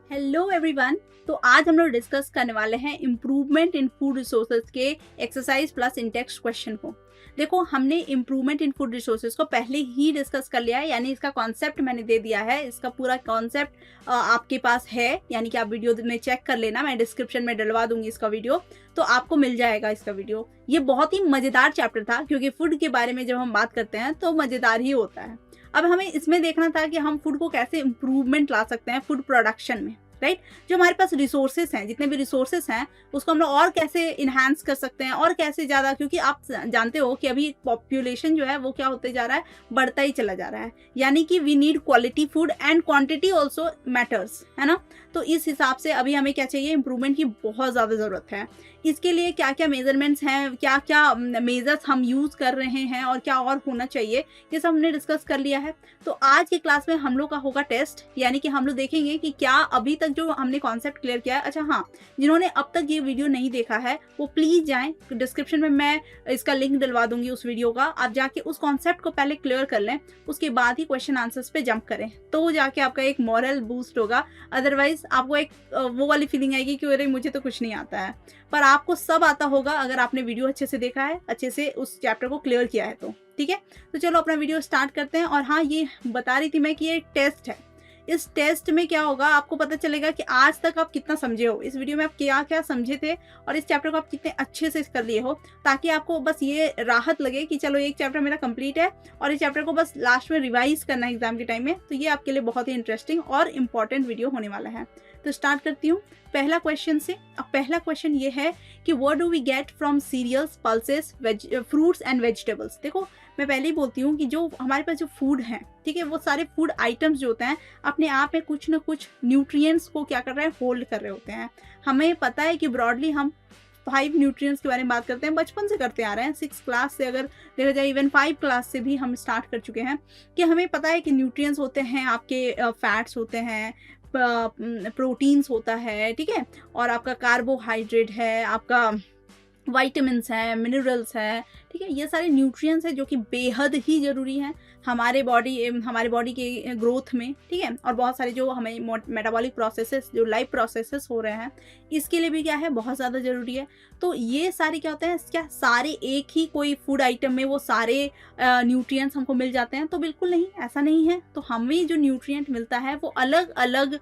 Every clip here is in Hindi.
Hello everyone. तो आज हम लोग डिस्कस करने वाले हैं इम्प्रूवमेंट इन फूड रिसोर्सेज के एक्सरसाइज प्लस इन टेक्स्ट क्वेश्चन को। देखो, हमने इम्प्रूवमेंट इन फूड रिसोर्सेज को पहले ही डिस्कस कर लिया है, यानी इसका कॉन्सेप्ट मैंने दे दिया है। इसका पूरा कॉन्सेप्ट आपके पास है, यानी कि आप वीडियो में चेक कर लेना, मैं डिस्क्रिप्शन में डलवा दूंगी इसका वीडियो, तो आपको मिल जाएगा इसका वीडियो। ये बहुत ही मज़ेदार चैप्टर था, क्योंकि फूड के बारे में जब हम बात करते हैं तो मज़ेदार ही होता है। अब हमें इसमें देखना था कि हम फूड को कैसे इम्प्रूवमेंट ला सकते हैं फूड प्रोडक्शन में, राइट। जो हमारे पास रिसोर्सेस हैं, जितने भी रिसोर्सेस हैं, उसको हम लोग और कैसे इन्हांस कर सकते हैं और कैसे ज़्यादा, क्योंकि आप जानते हो कि अभी पॉपुलेशन जो है वो क्या होते जा रहा है, बढ़ता ही चला जा रहा है। यानी कि we need quality food and quantity also matters, है ना। तो इस हिसाब से अभी हमें क्या चाहिए, इंप्रूवमेंट की बहुत ज़्यादा ज़रूरत है। इसके लिए क्या क्या मेजरमेंट्स हैं, क्या क्या मेजर्स हम यूज़ कर रहे हैं और क्या और होना चाहिए, ये सब हमने डिस्कस कर लिया है। तो आज के क्लास में हम लोग का होगा टेस्ट, यानी कि हम लोग देखेंगे कि क्या अभी तक जो हमने कॉन्सेप्ट क्लियर किया है। अच्छा हाँ, जिन्होंने अब तक ये वीडियो नहीं देखा है वो प्लीज़ जाएं, डिस्क्रिप्शन में मैं इसका लिंक डलवा दूंगी उस वीडियो का। आप जाके उस कॉन्सेप्ट को पहले क्लियर कर लें, उसके बाद ही क्वेश्चन आंसर्स पे जंप करें, तो जाके आपका एक मॉरल बूस्ट होगा। अदरवाइज आपको एक वो वाली फीलिंग आएगी कि अरे मुझे तो कुछ नहीं आता है, पर आपको सब आता होगा अगर आपने वीडियो अच्छे से देखा है, अच्छे से उस चैप्टर को क्लियर किया है तो। ठीक है, तो चलो अपना वीडियो स्टार्ट करते हैं। और हाँ, ये बता रही थी मैं कि ये एक टेस्ट है। इस टेस्ट में क्या होगा, आपको पता चलेगा कि आज तक आप कितना समझे हो, इस वीडियो में आप क्या क्या समझे थे और इस चैप्टर को आप कितने अच्छे से कर लिए हो, ताकि आपको बस ये राहत लगे कि चलो एक चैप्टर मेरा कंप्लीट है और इस चैप्टर को बस लास्ट में रिवाइज करना है एग्जाम के टाइम में। तो ये आपके लिए बहुत ही इंटरेस्टिंग और इम्पॉर्टेंट वीडियो होने वाला है। तो स्टार्ट करती हूँ पहला क्वेश्चन से। अब पहला क्वेश्चन ये है कि what do we get from cereals, pulses, fruits and vegetables. देखो, मैं पहले ही बोलती हूँ कि जो हमारे पास जो फूड है, ठीक है, वो सारे फूड आइटम्स जो होते हैं अपने आप में कुछ ना कुछ न्यूट्रिएंट्स को क्या कर रहे हैं, होल्ड कर रहे होते हैं। हमें पता है कि ब्रॉडली हम 5 न्यूट्रिएंट्स के बारे में बात करते हैं, बचपन से करते आ रहे हैं। 6 क्लास से अगर देखा जाए, इवन 5 क्लास से भी हम स्टार्ट कर चुके हैं कि हमें पता है कि न्यूट्रिएंट्स होते हैं, आपके फैट्स होते हैं, प्रोटीन्स होता है, ठीक है, और आपका कार्बोहाइड्रेट है, आपका वाइटामिन्स हैं, मिनरल्स हैं, ठीक है। ये सारे न्यूट्रिएंट्स हैं जो कि बेहद ही ज़रूरी हैं हमारे बॉडी के ग्रोथ में, ठीक है। और बहुत सारे जो हमें मेटाबॉलिक प्रोसेसेस, जो लाइफ प्रोसेसेस हो रहे हैं, इसके लिए भी क्या है, बहुत ज़्यादा ज़रूरी है। तो ये सारे क्या होते हैं, क्या सारे एक ही कोई फूड आइटम में वो सारे न्यूट्रिएंट्स हमको मिल जाते हैं? तो बिल्कुल नहीं, ऐसा नहीं है। तो हमें जो न्यूट्रिएंट मिलता है वो अलग अलग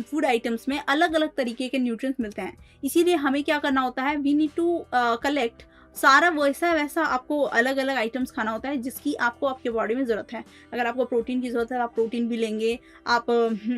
फूड आइटम्स में अलग अलग तरीके के न्यूट्रिएंट्स मिलते हैं। इसीलिए हमें क्या करना होता है, वी नीड टू कलेक्ट सारा वैसा आपको अलग अलग आइटम्स खाना होता है जिसकी आपको आपके बॉडी में ज़रूरत है। अगर आपको प्रोटीन की ज़रूरत है, आप प्रोटीन भी लेंगे, आप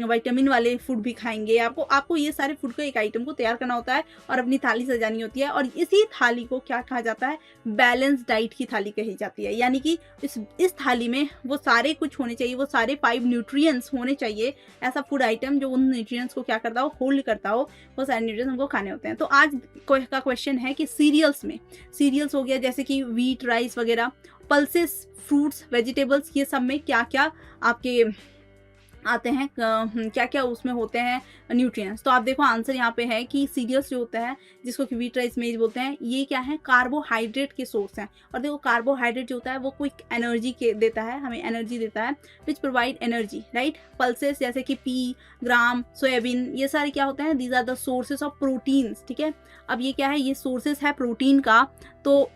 विटामिन वाले फूड भी खाएंगे। आपको ये सारे फूड को, एक आइटम को तैयार करना होता है और अपनी थाली सजानी होती है। और इसी थाली को क्या कहा जाता है, बैलेंस डाइट की थाली कही जाती है। यानी कि इस थाली में वो सारे कुछ होने चाहिए, वो सारे 5 न्यूट्रिएंट्स होने चाहिए। ऐसा फूड आइटम जो उन न्यूट्रिएंट्स को क्या करता हो, होल्ड करता हो, वो सारे न्यूट्रिएंट्स हमको खाने होते हैं। तो आज का क्वेश्चन है कि सीरियल्स में, सीरियल्स हो गया जैसे कि व्हीट, राइस वगैरह, पल्सेस, फ्रूट्स, वेजिटेबल्स, ये सब में क्या क्या आपके आते हैं, क्या क्या उसमें होते हैं न्यूट्रिएंट्स। तो आप देखो, आंसर यहाँ पे है कि सीरियल्स जो होता है, जिसको कि व्हीट, राइस, मेज बोलते हैं, ये क्या है, कार्बोहाइड्रेट के सोर्स हैं। और देखो, कार्बोहाइड्रेट जो होता है वो क्विक एनर्जी के देता है, हमें एनर्जी देता है, which provide energy, right. Pulses जैसे कि पी, ग्राम, सोयाबीन, ये सारे क्या होते हैं, these are the sources of proteins, ठीक है। अब ये क्या है, ये सोर्सेस है प्रोटीन का। तो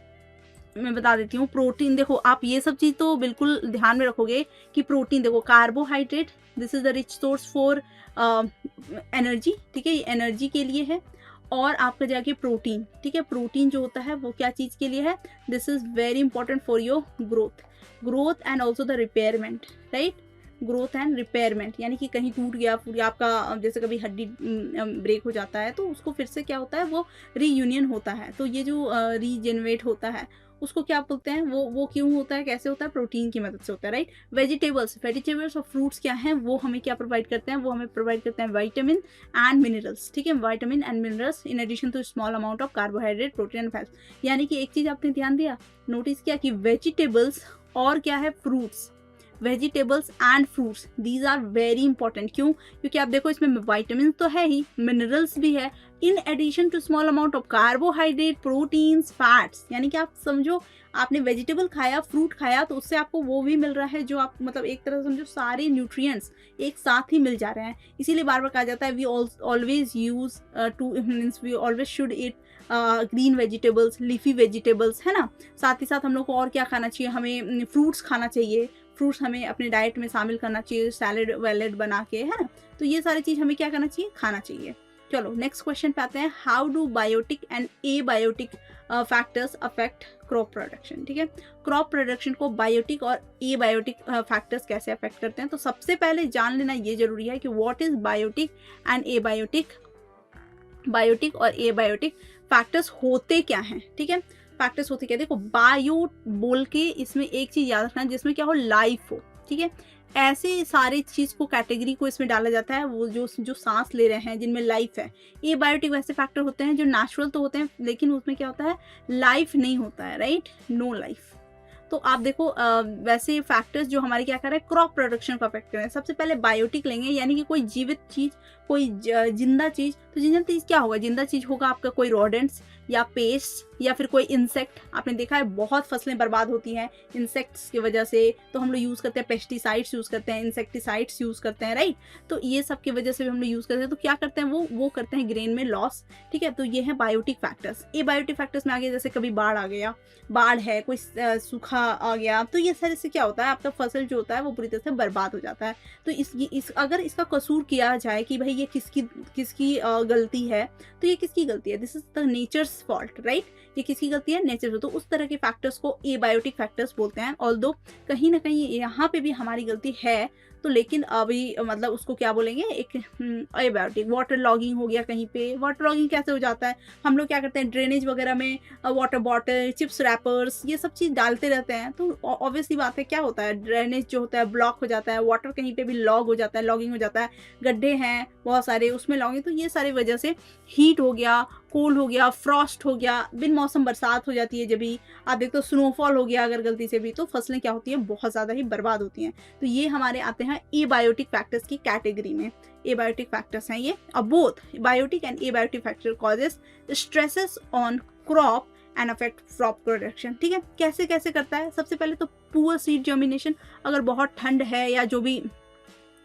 मैं बता देती हूँ, प्रोटीन, देखो आप ये सब चीज़ तो बिल्कुल ध्यान में रखोगे कि प्रोटीन, देखो carbohydrate, this is the rich source for energy, ठीक है, ये एनर्जी के लिए है। और आपका जाके प्रोटीन, ठीक है, प्रोटीन जो होता है वो क्या चीज़ के लिए है, this is very important for your growth and also the repayment, right. Growth and repayment, यानी कि कहीं टूट गया फूड आपका, जैसे कभी हड्डी ब्रेक हो जाता है तो उसको फिर से क्या होता है, वो रीयूनियन होता है। तो ये जो रीजेनरेट होता है उसको क्या बोलते हैं, वो क्यों होता है, कैसे होता है, प्रोटीन की मदद से होता है, राइट। वेजिटेबल्स और फ्रूट्स क्या हैं, वो हमें क्या प्रोवाइड करते हैं, वो हमें प्रोवाइड करते हैं विटामिन एंड मिनरल्स, ठीक है, vitamin and minerals in addition to small amount of carbohydrate, protein and fats. यानी कि एक चीज़ आपने ध्यान दिया, नोटिस किया कि वेजिटेबल्स और क्या है, fruits vegetables and fruits, these are very important. क्यों? क्योंकि आप देखो इसमें विटामिन तो है ही, मिनरल्स भी है, in addition to small amount of carbohydrate, proteins, fats. यानी कि आप समझो आपने वेजिटेबल खाया, फ्रूट खाया, तो उससे आपको वो भी मिल रहा है जो आप मतलब एक तरह से समझो सारे न्यूट्रिएंट्स एक साथ ही मिल जा रहे हैं। इसीलिए बार बार कहा जाता है we always use to means we always should eat green vegetables, leafy vegetables, है ना। साथ ही साथ हम लोग को और क्या खाना चाहिए, हमें फ्रूट्स खाना चाहिए, फ्रूट्स हमें अपने डाइट में शामिल करना चाहिए, सैलेड वैलेड बना के, है ना। तो ये सारी चीज़ हमें क्या करना चाहिए, खाना चाहिए। चलो नेक्स्ट क्वेश्चन पे आते हैं, how do biotic and abiotic factors affect crop production. ठीक है, क्रॉप प्रोडक्शन को बायोटिक और एबायोटिक फैक्टर्स कैसे अफेक्ट करते हैं। तो सबसे पहले जान लेना ये जरूरी है कि what is biotic and abiotic, biotic और एबायोटिक फैक्टर्स होते क्या हैं। ठीक है, फैक्टर्स होते क्या, देखो बायो बोल के इसमें एक चीज याद रखना जिसमें क्या हो, लाइफ हो। ठीक है, ऐसे सारे चीज को कैटेगरी को इसमें डाला जाता है, वो जो सांस ले रहे हैं जिनमें लाइफ है। ये बायोटिक वैसे फैक्टर होते हैं जो नेचुरल तो होते हैं लेकिन उसमें क्या होता है, लाइफ नहीं होता है, राइट, नो लाइफ। तो आप देखो वैसे फैक्टर्स जो हमारे क्या कर रहे हैं, क्रॉप प्रोडक्शन को अफेक्ट कर रहे हैं। सबसे पहले बायोटिक लेंगे, यानी कि कोई जीवित चीज, कोई जिंदा चीज। तो जिंदा चीज क्या होगा, जिंदा चीज होगा आपका कोई रोडेंट्स या पेस्ट या फिर कोई इंसेक्ट। आपने देखा है बहुत फसलें बर्बाद होती हैं इंसेक्ट्स की वजह से, तो हम लोग यूज करते हैं पेस्टिसाइड्स यूज करते हैं, इंसेक्टिसाइड्स यूज करते हैं, राइट। तो ये सब की वजह से भी हम लोग यूज करते हैं। तो क्या करते हैं वो करते हैं ग्रेन में लॉस। ठीक है, तो ये है बायोटिक फैक्टर्स। ए बायोटिक फैक्टर्स में आगे जैसे कभी बाढ़ आ गया, बाढ़ है, कोई सूखा आ गया, तो ये सारे से क्या होता है, आपका फसल जो होता है वो पूरी तरह से बर्बाद हो जाता है। तो अगर इसका कसूर किया जाए कि भाई ये किसकी गलती है, तो ये किसकी गलती है, this is the natures fault, right. ये किसकी गलती है, नेचर। तो उस तरह के फैक्टर्स को एबायोटिक फैक्टर्स बोलते हैं। ऑल्दो कहीं ना कहीं यहाँ पे भी हमारी गलती है, तो लेकिन अभी मतलब उसको क्या बोलेंगे, एक एबायोटिक। वाटर लॉगिंग हो गया कहीं पे, वाटर लॉगिंग कैसे हो जाता है, हम लोग क्या करते हैं ड्रेनेज वगैरह में वाटर बॉटल, चिप्स रैपर्स, ये सब चीज़ डालते रहते हैं। तो ऑब्वियसली बात है क्या होता है, ड्रेनेज जो होता है ब्लॉक हो जाता है, वाटर कहीं पे भी लॉग हो जाता है, लॉगिंग हो जाता है, गड्ढे हैं बहुत सारे उसमें लॉगिंग। तो ये सारी वजह से हीट हो गया, कोल्ड हो गया, फ्रॉस्ट हो गया, बिन मौसम बरसात हो जाती है, जब भी आप देखते हो स्नोफॉल हो गया अगर गलती से भी, तो फसलें क्या होती हैं, बहुत ज़्यादा ही बर्बाद होती हैं। तो ये हमारे आते हैं एबायोटिक फैक्टर्स की कैटेगरी में। एबायोटिक फैक्टर्स हैं ये। अब both biotic and abiotic factor causes stresses on crop and affect crop production. ठीक है, कैसे कैसे करता है, सबसे पहले तो पुअर सीड जर्मिनेशन। अगर बहुत ठंड है या जो भी,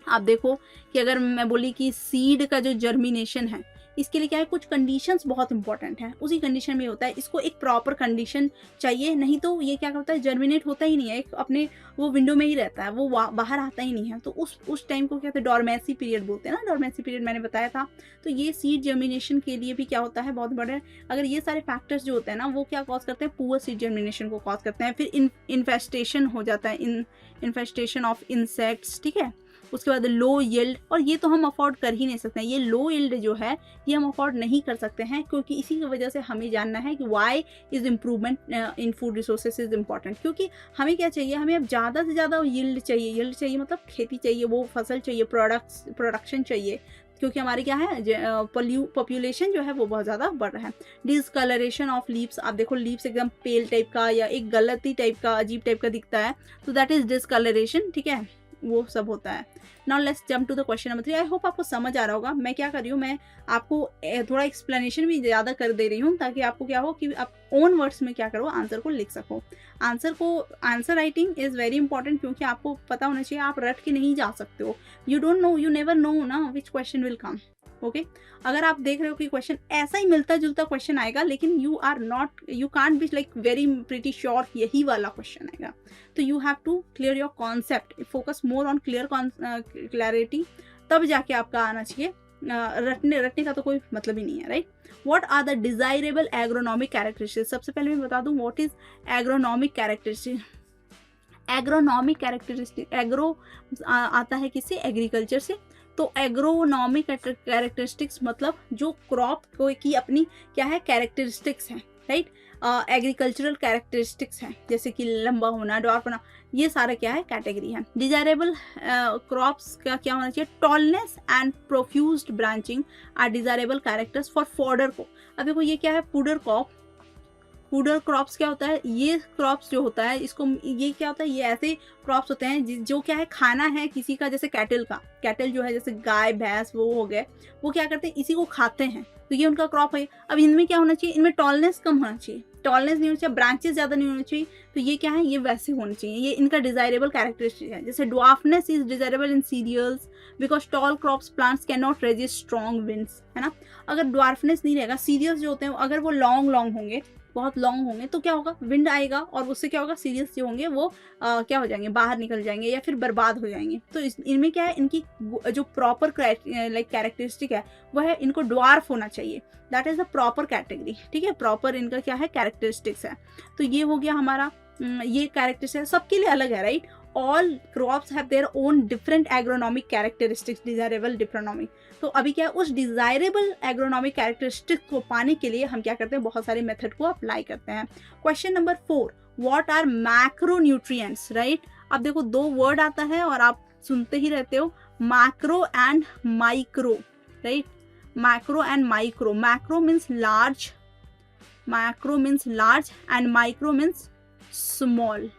आप देखो कि अगर मैं बोली कि सीड का जो जर्मिनेशन है, इसके लिए क्या है, कुछ कंडीशंस बहुत इंपॉर्टेंट हैं। उसी कंडीशन में होता है, इसको एक प्रॉपर कंडीशन चाहिए, नहीं तो ये क्या करता है, जर्मिनेट होता ही नहीं है, एक अपने वो विंडो में ही रहता है, वो बाहर आता ही नहीं है। तो उस टाइम को क्या कहते हैं, डॉर्मेसी पीरियड बोलते हैं ना, डॉर्मेसी पीरियड मैंने बताया था। तो ये सीड जर्मिनेशन के लिए भी क्या होता है, बहुत बड़ा। अगर ये सारे फैक्टर्स जो होते हैं ना, वो क्या कॉज करते हैं, पुअर सीड जर्मिनेशन को कॉज करते हैं। फिर इन्फेस्टेशन हो जाता है, इन्फेस्टेशन ऑफ इंसेक्ट्स। ठीक है, उसके बाद लो यील्ड, और ये तो हम अफोर्ड कर ही नहीं सकते हैं। ये लो यील्ड जो है ये हम अफोर्ड नहीं कर सकते हैं, क्योंकि इसी की वजह से हमें जानना है कि why is improvement in food resources is important. क्योंकि हमें क्या चाहिए, हमें अब ज़्यादा से ज़्यादा यील्ड चाहिए मतलब खेती चाहिए, वो फसल चाहिए, प्रोडक्शन चाहिए, क्योंकि हमारी क्या है, पॉपुलेशन जो है वो बहुत ज़्यादा बढ़ रहा है। डिसकलरेशन ऑफ लीव्स, आप देखो लीव्स एकदम पेल टाइप का या एक गलती टाइप का, अजीब टाइप का दिखता है, तो दैट इज डिसकलरेशन। ठीक है, वो सब होता है। Now let's jump to the question number 3। I hope आपको समझ आ रहा होगा। मैं क्या कर रही हूँ, मैं आपको थोड़ा एक्सप्लेनेशन भी ज़्यादा कर दे रही हूँ, ताकि आपको क्या हो कि आप ओन वर्ड्स में क्या करो, आंसर को लिख सको। Answer writing is very important, क्योंकि आपको पता होना चाहिए, आप रट के नहीं जा सकते हो। You don't know, you never know ना which question will come. Okay, अगर आप देख रहे हो कि क्वेश्चन ऐसा ही मिलता जुलता क्वेश्चन आएगा, लेकिन you can't be like very pretty sure यही वाला क्वेश्चन आएगा। तो you have to clear your concept, focus more on clarity, तब जाके आपका आना चाहिए। रटने का तो कोई मतलब ही नहीं है, right. What are the desirable agronomic characteristics. सबसे पहले मैं बता दूं what is agronomic characteristic. Agronomic characteristic, agro आता है किससे, एग्रीकल्चर से। तो एग्रोनॉमिक कैरेक्टरिस्टिक्स मतलब जो क्रॉप की अपनी क्या है, कैरेक्टरिस्टिक्स हैं, राइट। एग्रीकल्चरल कैरेक्टरिस्टिक्स हैं, जैसे कि लंबा होना, ड्वार्फ होना, ये सारा क्या है, कैटेगरी है। डिजायरेबल क्रॉप्स का क्या होना चाहिए, tallness and profused branching are desirable characters for fodder को। अब देखो ये क्या है, फूडर क्रॉप, फूडर क्रॉप्स क्या होता है, ये क्रॉप्स जो होता है इसको, ये क्या होता है, ये ऐसे क्रॉप्स होते हैं जो क्या है, खाना है किसी का, जैसे कैटल का, कैटल जो है जैसे गाय भैंस वो हो गए, वो क्या करते हैं इसी को खाते हैं, तो ये उनका क्रॉप है। अब इनमें क्या होना चाहिए, इनमें टॉलनेस कम होना चाहिए, टॉलनेस नहीं होना चाहिए, ब्रांचेस ज़्यादा नहीं होना चाहिए, तो ये क्या है, ये वैसे होने चाहिए, ये इनका डिजायरेबल कैरेक्टरिस्टिक है। जैसे dwarfness is desirable in cereals because tall crops plants can not resist strong winds, है ना। अगर ड्वार्फनेस नहीं रहेगा, सीरियल्स जो होते हैं अगर वो लॉन्ग होंगे, बहुत लॉन्ग होंगे, तो क्या होगा, विंड आएगा और उससे क्या होगा, सीरियल्स जो होंगे वो क्या हो जाएंगे, बाहर निकल जाएंगे या फिर बर्बाद हो जाएंगे। तो इनमें क्या है, इनकी जो प्रॉपर लाइक कैरेक्टरिस्टिक है वो है, इनको ड्वार्फ होना चाहिए, that is the proper category, ठीक है, प्रॉपर इनका क्या है कैरेक्टरिस्टिक्स है। तो ये हो गया हमारा, ये कैरेक्टरिस्टिक सबके लिए अलग है, right. All crops have their own different agronomic characteristics, desirable agronomic. तो अभी क्या है, उस डिजायरेबल एग्रोनॉमिक कैरेक्टरिस्टिक को पाने के लिए हम क्या करते हैं, बहुत सारे मेथड को अप्लाई करते हैं। Question number 4, what are macronutrients, right. अब देखो 2 वर्ड आता है और आप सुनते ही रहते हो, macro and micro, right. Macro and micro, macro means large, macro means large and micro means small,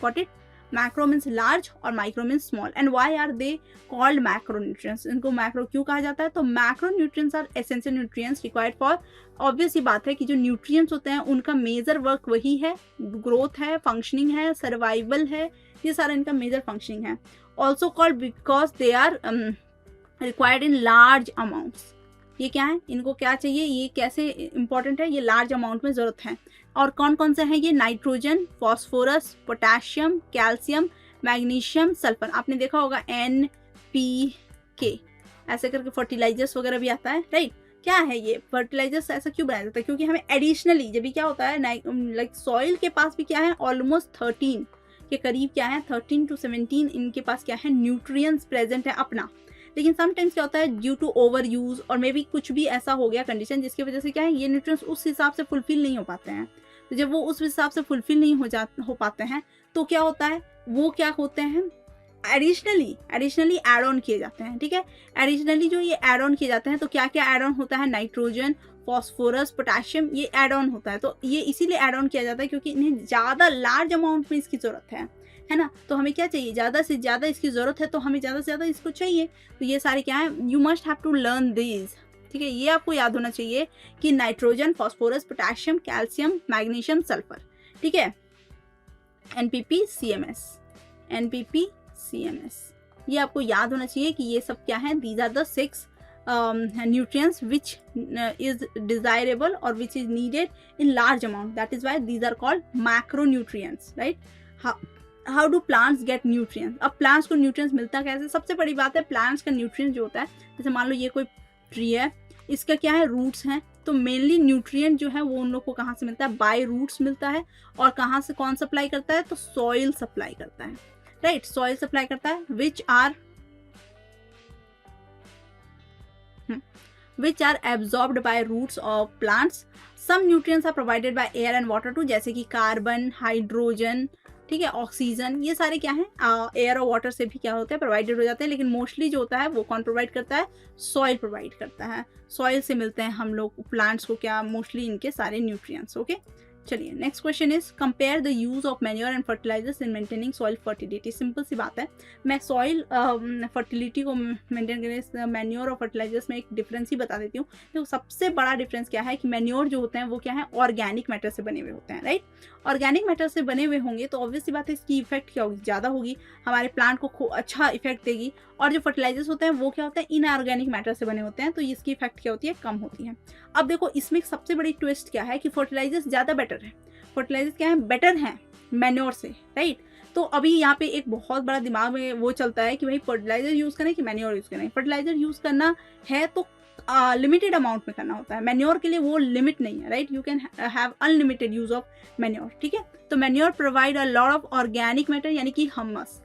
got it. Macro means large और micro means small. And why are they called macronutrients, इनको मैक्रो क्यों कहा जाता है, तो macronutrients are essential nutrients required for, obvious ही बात है कि जो न्यूट्रिएंट्स होते हैं उनका मेजर वर्क वही है, ग्रोथ है, फंक्शनिंग है, सर्वाइवल है, ये सारा इनका मेजर फंक्शनिंग है। Also called because they are required in large amounts, ये क्या है, इनको क्या चाहिए, ये कैसे इंपॉर्टेंट है, ये लार्ज अमाउंट में जरूरत है। और कौन कौन से हैं ये, nitrogen, phosphorus, potassium, calcium, magnesium, sulphur. आपने देखा होगा NPK ऐसे करके फर्टिलाइजर्स वगैरह भी आता है, राइट। क्या है ये फर्टिलाइजर्स, ऐसा क्यों बनाया जाता है, क्योंकि हमें एडिशनली जब भी क्या होता है, लाइक सॉइल के पास भी क्या है, ऑलमोस्ट 13 के करीब क्या है, 13 to 17 इनके पास क्या है, न्यूट्रिएंट्स प्रेजेंट है अपना। लेकिन समटाइम्स क्या होता है, ड्यू टू ओवर यूज और मे बी कुछ भी ऐसा हो गया कंडीशन जिसकी वजह से क्या है, ये न्यूट्रिएंट्स उस हिसाब से फुलफिल नहीं हो पाते हैं। तो जब वो उस हिसाब से फुलफिल नहीं हो पाते हैं, तो क्या होता है, वो क्या होते हैं, एडिशनली एड ऑन किए जाते हैं, ठीक है। एडिशनली जो ये एड ऑन किए जाते हैं, तो क्या क्या एड ऑन होता है, नाइट्रोजन, फॉस्फोरस, पोटेशियम, ये एड ऑन होता है। तो ये इसीलिए एड ऑन किया जाता है क्योंकि इन्हें ज़्यादा लार्ज अमाउंट में इसकी ज़रूरत है ना। तो हमें क्या चाहिए, ज़्यादा से ज़्यादा इसकी ज़रूरत है, तो हमें ज़्यादा से ज़्यादा इसको चाहिए। तो ये सारे क्या है, you must have to learn these, ठीक है। ये आपको याद होना चाहिए कि nitrogen, phosphorus, potassium, calcium, magnesium, sulphur, ठीक है। NPPCMS, ये आपको याद होना चाहिए कि ये सब क्या है, these are the 6 nutrients which is desirable or which is needed in large amount, that is why these are called macronutrients, right। how do plants get nutrients, अब plants को nutrients मिलता कैसे, सबसे बड़ी बात है plants का nutrients जो होता है, जैसे मान लो ये कोई ट्री है, इसका क्या है, रूट्स हैं, तो मेनली न्यूट्रिएंट जो है वो उन लोग को कहाँ से मिलता है, बाय रूट्स मिलता है। और कहाँ से कौन सप्लाई करता है, तो सॉइल सप्लाई करता है, राइट, सॉइल सप्लाई करता है, which are absorbed by roots of plants. Some nutrients are provided by air and water too, जैसे कि कार्बन, हाइड्रोजन, ठीक है, ऑक्सीजन, ये सारे क्या है, एयर और वाटर से भी क्या होता है, प्रोवाइडेड हो जाते हैं। लेकिन मोस्टली जो होता है वो कौन प्रोवाइड करता है, सॉइल प्रोवाइड करता है। सॉइल से मिलते हैं हम लोग प्लांट्स को क्या, मोस्टली इनके सारे न्यूट्रिएंट्स, ओके। चलिए next question is compare the use of manure and fertilisers in maintaining soil fertility. Simple सी बात है, मैं सॉइल फर्टिलिटी को मेंटेन करने मैन्योर और फर्टिलाइजर्स में एक डिफरेंस ही बता देती हूँ। तो सबसे बड़ा डिफरेंस क्या है कि मैन्योर जो होते हैं वो क्या है, ऑर्गेनिक मैटर से बने हुए होते हैं, राइट। ऑर्गेनिक मैटर से बने हुए होंगे तो ऑब्वियस सी बात है इसकी इफेक्ट क्या होगी, ज़्यादा होगी, हमारे प्लांट को अच्छा इफेक्ट देगी। और जो फर्टिलाइजर्स होते हैं वो क्या होता है, इनऑर्गेनिक मैटर से बने होते हैं, तो इसकी इफेक्ट क्या होती है, कम होती है। अब देखो इसमें सबसे बड़ी ट्विस्ट क्या है कि फर्टिलाइजर्स ज़्यादा बेटर है, फर्टिलाइजर्स क्या है, बेटर हैं मैन्योर से, राइट। तो अभी यहाँ पे एक बहुत बड़ा दिमाग में वो चलता है कि भाई फर्टिलाइजर यूज़ करें कि मैन्योर यूज़ करें। फर्टिलाइजर यूज़ करना है तो लिमिटेड अमाउंट में करना होता है, मैन्योर के लिए वो लिमिट नहीं है, right. You can have unlimited use of manure, ठीक है। तो manure provide a lot of organic matter यानी कि हमस।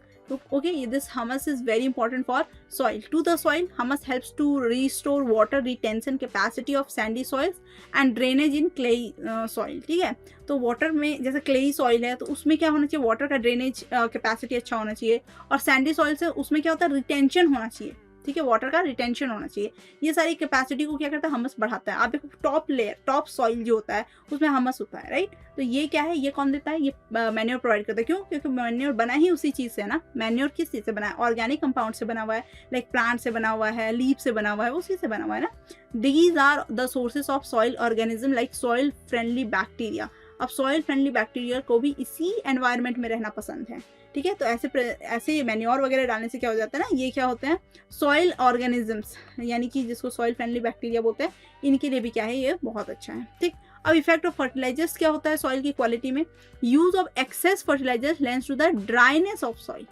Okay, this humus is very important for soil. To the soil, humus helps to restore water retention capacity of sandy soils and drainage in clayey soil. ठीक है, तो वाटर में जैसे क्लेई सॉइल है तो उसमें क्या होना चाहिए, वाटर का ड्रेनेज कैपेसिटी अच्छा होना चाहिए। और सैंडी सॉइल से उसमें क्या होता है, रिटेंशन होना चाहिए, ठीक है, वाटर का रिटेंशन होना चाहिए। ये सारी कैपेसिटी को क्या करता है, हमस बढ़ाता है। आप देखो टॉप लेयर, टॉप सॉइल जो होता है उसमें हमस होता है, राइट। तो ये क्या है, ये कौन देता है, ये मैन्योर प्रोवाइड करता है। क्यों? क्योंकि मैन्योर बना ही उसी चीज़ से है ना। मैन्योर किस चीज़ से बना है, ऑर्गेनिक कंपाउंड से बना हुआ है, लाइक प्लांट से बना हुआ है, लीफ से बना हुआ है, उसी से बना हुआ है ना। These are the sources of soil organism like soil friendly bacteria. अब सॉइल फ्रेंडली बैक्टीरिया को भी इसी एनवायरनमेंट में रहना पसंद है, ठीक है। तो ऐसे मैन्योर वगैरह डालने से क्या हो जाता है ना, ये क्या होते हैं, सॉइल ऑर्गेनिजम्स, यानी कि जिसको सॉइल फ्रेंडली बैक्टीरिया बोलते हैं, इनके लिए भी क्या है, ये बहुत अच्छा है, ठीक। अब इफेक्ट ऑफ फर्टिलाइजर्स क्या होता है सॉइल की क्वालिटी में, use of excess fertilizers leads to the dryness of soil,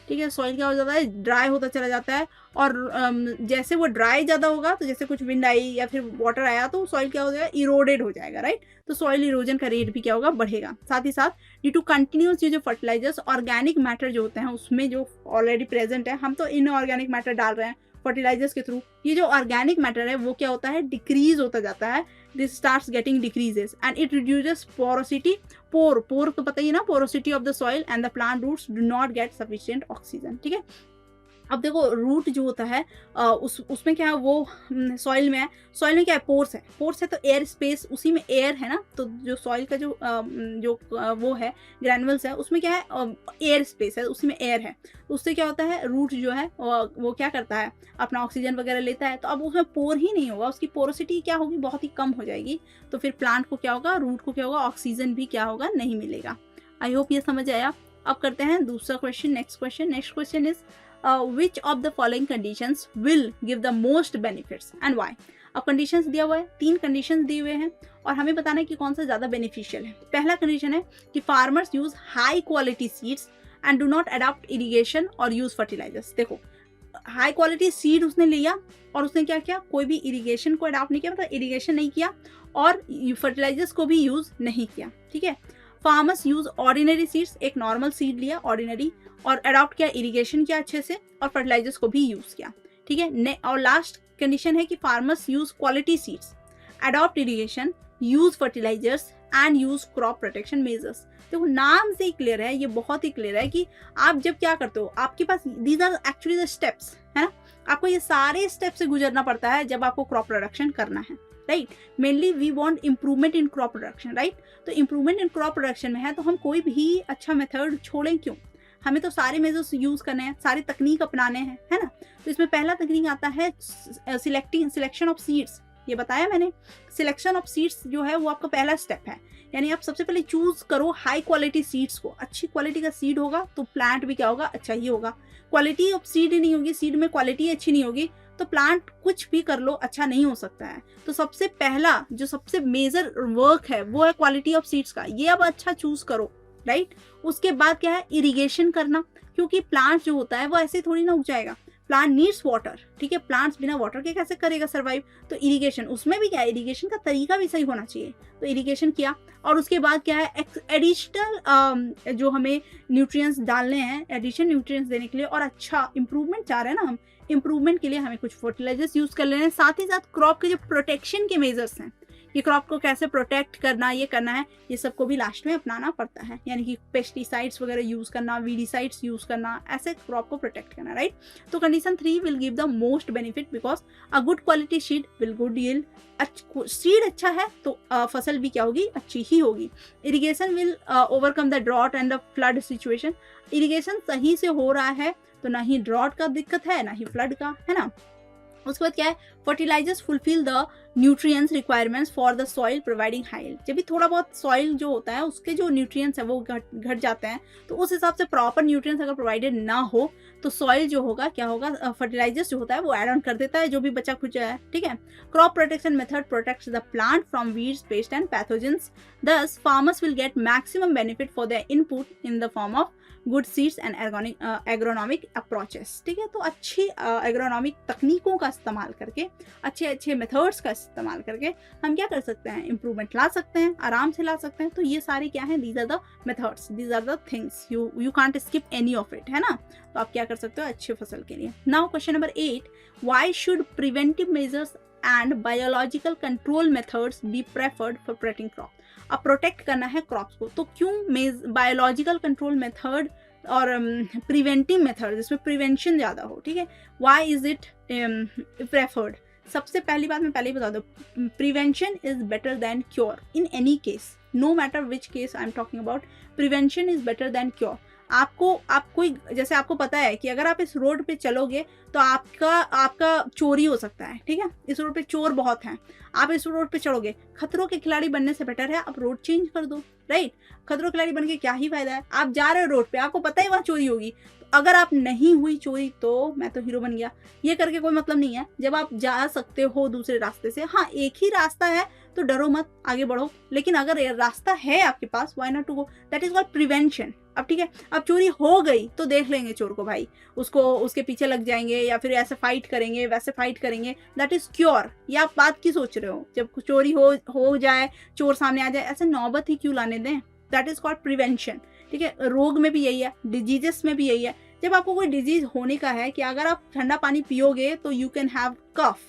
ठीक है। सॉइल क्या हो जाता है, ड्राई होता चला जाता है, और जैसे वो ड्राई ज़्यादा होगा तो जैसे कुछ विंड आई या फिर वाटर आया तो सॉइल क्या हो जाएगा, इरोडेड हो जाएगा, राइट। तो सॉइल इरोजन का रेट भी क्या होगा, बढ़ेगा। साथ ही साथ due to continuous use of fertilizers, organic matter जो होते हैं उसमें जो ऑलरेडी प्रेजेंट है, हम तो इनऑर्गेनिक मैटर डाल रहे हैं फर्टिलाइजर्स के थ्रू, ये जो ऑर्गेनिक मैटर है वो क्या होता है, डिक्रीज होता जाता है। This starts getting decreases and it reduces porosity, pore तो पता ही ना, porosity of the soil and the plant roots do not get sufficient oxygen, ठीक है। अब देखो रूट जो होता है उसमें क्या है, वो सॉइल में है, सॉइल में क्या है, पोर्स है तो एयर स्पेस, उसी में एयर है ना। तो जो सॉइल का जो वो है ग्रैनुअल्स है, उसमें क्या है, एयर स्पेस है, उसी में एयर है। उससे क्या होता है, रूट जो है वो क्या करता है, अपना ऑक्सीजन वगैरह लेता है। तो अब उसमें पोर ही नहीं होगा, उसकी पोरोसिटी क्या होगी, बहुत ही कम हो जाएगी। तो फिर प्लांट को क्या होगा, रूट को क्या होगा, ऑक्सीजन भी क्या होगा, नहीं मिलेगा। आई होप ये समझ आया। अब करते हैं दूसरा question, next question is which of the following conditions will give the most benefits and why। अब कंडीशंस दिया हुआ है, 3 कंडीशंस दिए हुए हैं और हमें बताना है कि कौन सा ज़्यादा बेनिफिशियल है। पहला कंडीशन है कि farmers use high quality seeds and do not adopt irrigation और यूज फर्टिलाइजर्स। देखो हाई क्वालिटी सीड उसने लिया और उसने क्या किया, कोई भी इरिगेशन को अडॉप्ट नहीं किया, मतलब इरिगेशन नहीं किया और फर्टिलाइजर्स को भी यूज नहीं किया, ठीक है। फार्मर्स यूज ऑर्डिनरी सीड्स, एक नॉर्मल सीड लिया ऑर्डिनरी, और अडॉप्ट किया, इरिगेशन किया अच्छे से, और फर्टिलाइजर्स को भी यूज किया, ठीक है। और लास्ट कंडीशन है कि farmers use quality seeds, adopt irrigation, use fertilizers and use crop protection measures. देखो नाम से ही क्लियर है, ये बहुत ही क्लियर है कि आप जब क्या करते हो, आपके पास these are actually the steps, है ना। आपको ये सारे स्टेप से गुजरना पड़ता है जब आपको क्रॉप प्रोडक्शन करना है, right. Mainly we want improvement in crop production, right. तो इंप्रूवमेंट इन क्रॉप प्रोडक्शन में है तो हम कोई भी अच्छा मेथड छोड़ें क्यों, हमें तो सारे मेजर्स यूज करने हैं, सारी तकनीक अपनाने हैं, है ना। तो इसमें पहला तकनीक आता है सिलेक्शन ऑफ सीड्स। ये बताया मैंने, सिलेक्शन ऑफ सीड्स जो है वो आपका पहला स्टेप है, यानी आप सबसे पहले चूज करो हाई क्वालिटी सीड्स को। अच्छी क्वालिटी का सीड होगा तो प्लांट भी क्या होगा, अच्छा ही होगा। क्वालिटी ऑफ सीड ही नहीं होगी, सीड में क्वालिटी अच्छी नहीं होगी तो प्लांट कुछ भी कर लो अच्छा नहीं हो सकता है। तो सबसे पहला जो सबसे मेजर वर्क है वो है क्वालिटी ऑफ सीड्स का, ये अब अच्छा चूज करो, राइट। उसके बाद क्या है, इरिगेशन करना, क्योंकि प्लांट जो होता है वो ऐसे थोड़ी ना उग जाएगा, प्लांट नीड्स वाटर, ठीक है। प्लांट्स बिना वाटर के कैसे करेगा सर्वाइव। तो इरिगेशन, उसमें भी क्या है, इरिगेशन का तरीका भी सही होना चाहिए, तो इरिगेशन किया। और उसके बाद क्या है, एडिशनल जो हमें न्यूट्रिएंट्स डालने हैं, एडिशनल न्यूट्रिएंट्स देने के लिए, और अच्छा इंप्रूवमेंट चाह रहे हैं ना हम, इंप्रूवमेंट के लिए हमें कुछ फर्टिलाइजर्स यूज कर लेने हैं। साथ ही साथ क्रॉप के जो प्रोटेक्शन के मेजर्स हैं, कि क्रॉप को कैसे प्रोटेक्ट करना, ये करना है, ये सबको भी लास्ट में अपनाना पड़ता है, यानी कि पेस्टिसाइड्स वगैरह यूज करना, वीडिसाइड्स यूज करना, ऐसे क्रॉप को प्रोटेक्ट करना, राइट। तो condition 3 will give the most benefit because a good quality seed will good yield. Seed अच्छा है तो फसल भी क्या होगी, अच्छी ही होगी। Irrigation will overcome the drought and the flood situation. Irrigation सही से हो रहा है तो ना ही ड्रॉट का दिक्कत है ना ही फ्लड का, है ना। उसके बाद क्या है, fertilizers fulfil the nutrients requirements for the soil providing high. जब भी थोड़ा बहुत सॉइल जो होता है उसके जो न्यूट्रिएंट्स है वो घट जाते हैं, तो उस हिसाब से प्रॉपर न्यूट्रिएंट्स अगर प्रोवाइडेड ना हो तो सॉइल जो होगा क्या होगा, फर्टिलाइजर्स जो होता है वो ऐड ऑन कर देता है जो भी बचा खुचा है, ठीक है। Crop protection method protects the plant from weeds, paste and pathogens. Thus, farmers will get maximum benefit for their input in the form of good seeds and agronomic approaches, ठीक है। तो अच्छी एग्रोनॉमिक तकनीकों का इस्तेमाल करके, अच्छे अच्छे मेथड्स का इस्तेमाल करके हम क्या कर सकते हैं, इंप्रूवमेंट ला सकते हैं, आराम से ला सकते हैं। तो ये सारे क्या हैं, these are the methods, these are the things, you can't skip any of it, है ना। तो आप क्या कर सकते हो अच्छी फसल के लिए। Now question number 8, why should preventive measures and biological control methods be preferred for protecting crop. अब प्रोटेक्ट करना है क्रॉप्स को तो क्यों बायोलॉजिकल कंट्रोल मेथड और प्रिवेंटिव मेथड जिसमें प्रिवेंशन ज़्यादा हो, ठीक है, व्हाई इज इट प्रेफर्ड? सबसे पहली बात मैं पहले ही बता दूँ, prevention is better than cure in any case, no matter which case I am talking about, prevention is better than cure. आपको जैसे आपको पता है कि अगर आप इस रोड पे चलोगे तो आपका चोरी हो सकता है, ठीक है, इस रोड पे चोर बहुत हैं, आप इस रोड पे चढ़ोगे, खतरों के खिलाड़ी बनने से बेटर है आप रोड चेंज कर दो, राइट? खतरों के खिलाड़ी बन के क्या ही फायदा है, आप जा रहे हो रोड पे, आपको पता है वहाँ चोरी होगी, तो अगर आप नहीं हुई चोरी तो मैं तो हीरो बन गया, ये करके कोई मतलब नहीं है। जब आप जा सकते हो दूसरे रास्ते से, हाँ एक ही रास्ता है तो डरो मत, आगे बढ़ो, लेकिन अगर रास्ता है आपके पास, why not to go, that is called prevention. अब ठीक है, अब चोरी हो गई तो देख लेंगे चोर को भाई, उसको उसके पीछे लग जाएंगे या फिर ऐसे फाइट करेंगे वैसे फाइट करेंगे, दैट इज क्योर। ये आप बात की सोच रहे हो, जब चोरी हो जाए, चोर सामने आ जाए, ऐसे नौबत ही क्यों लाने दें, दैट इज कॉल्ड प्रिवेंशन, ठीक है। रोग में भी यही है, डिजीजेस में भी यही है। जब आपको कोई डिजीज होने का है कि अगर आप ठंडा पानी पियोगे तो यू कैन हैव कफ,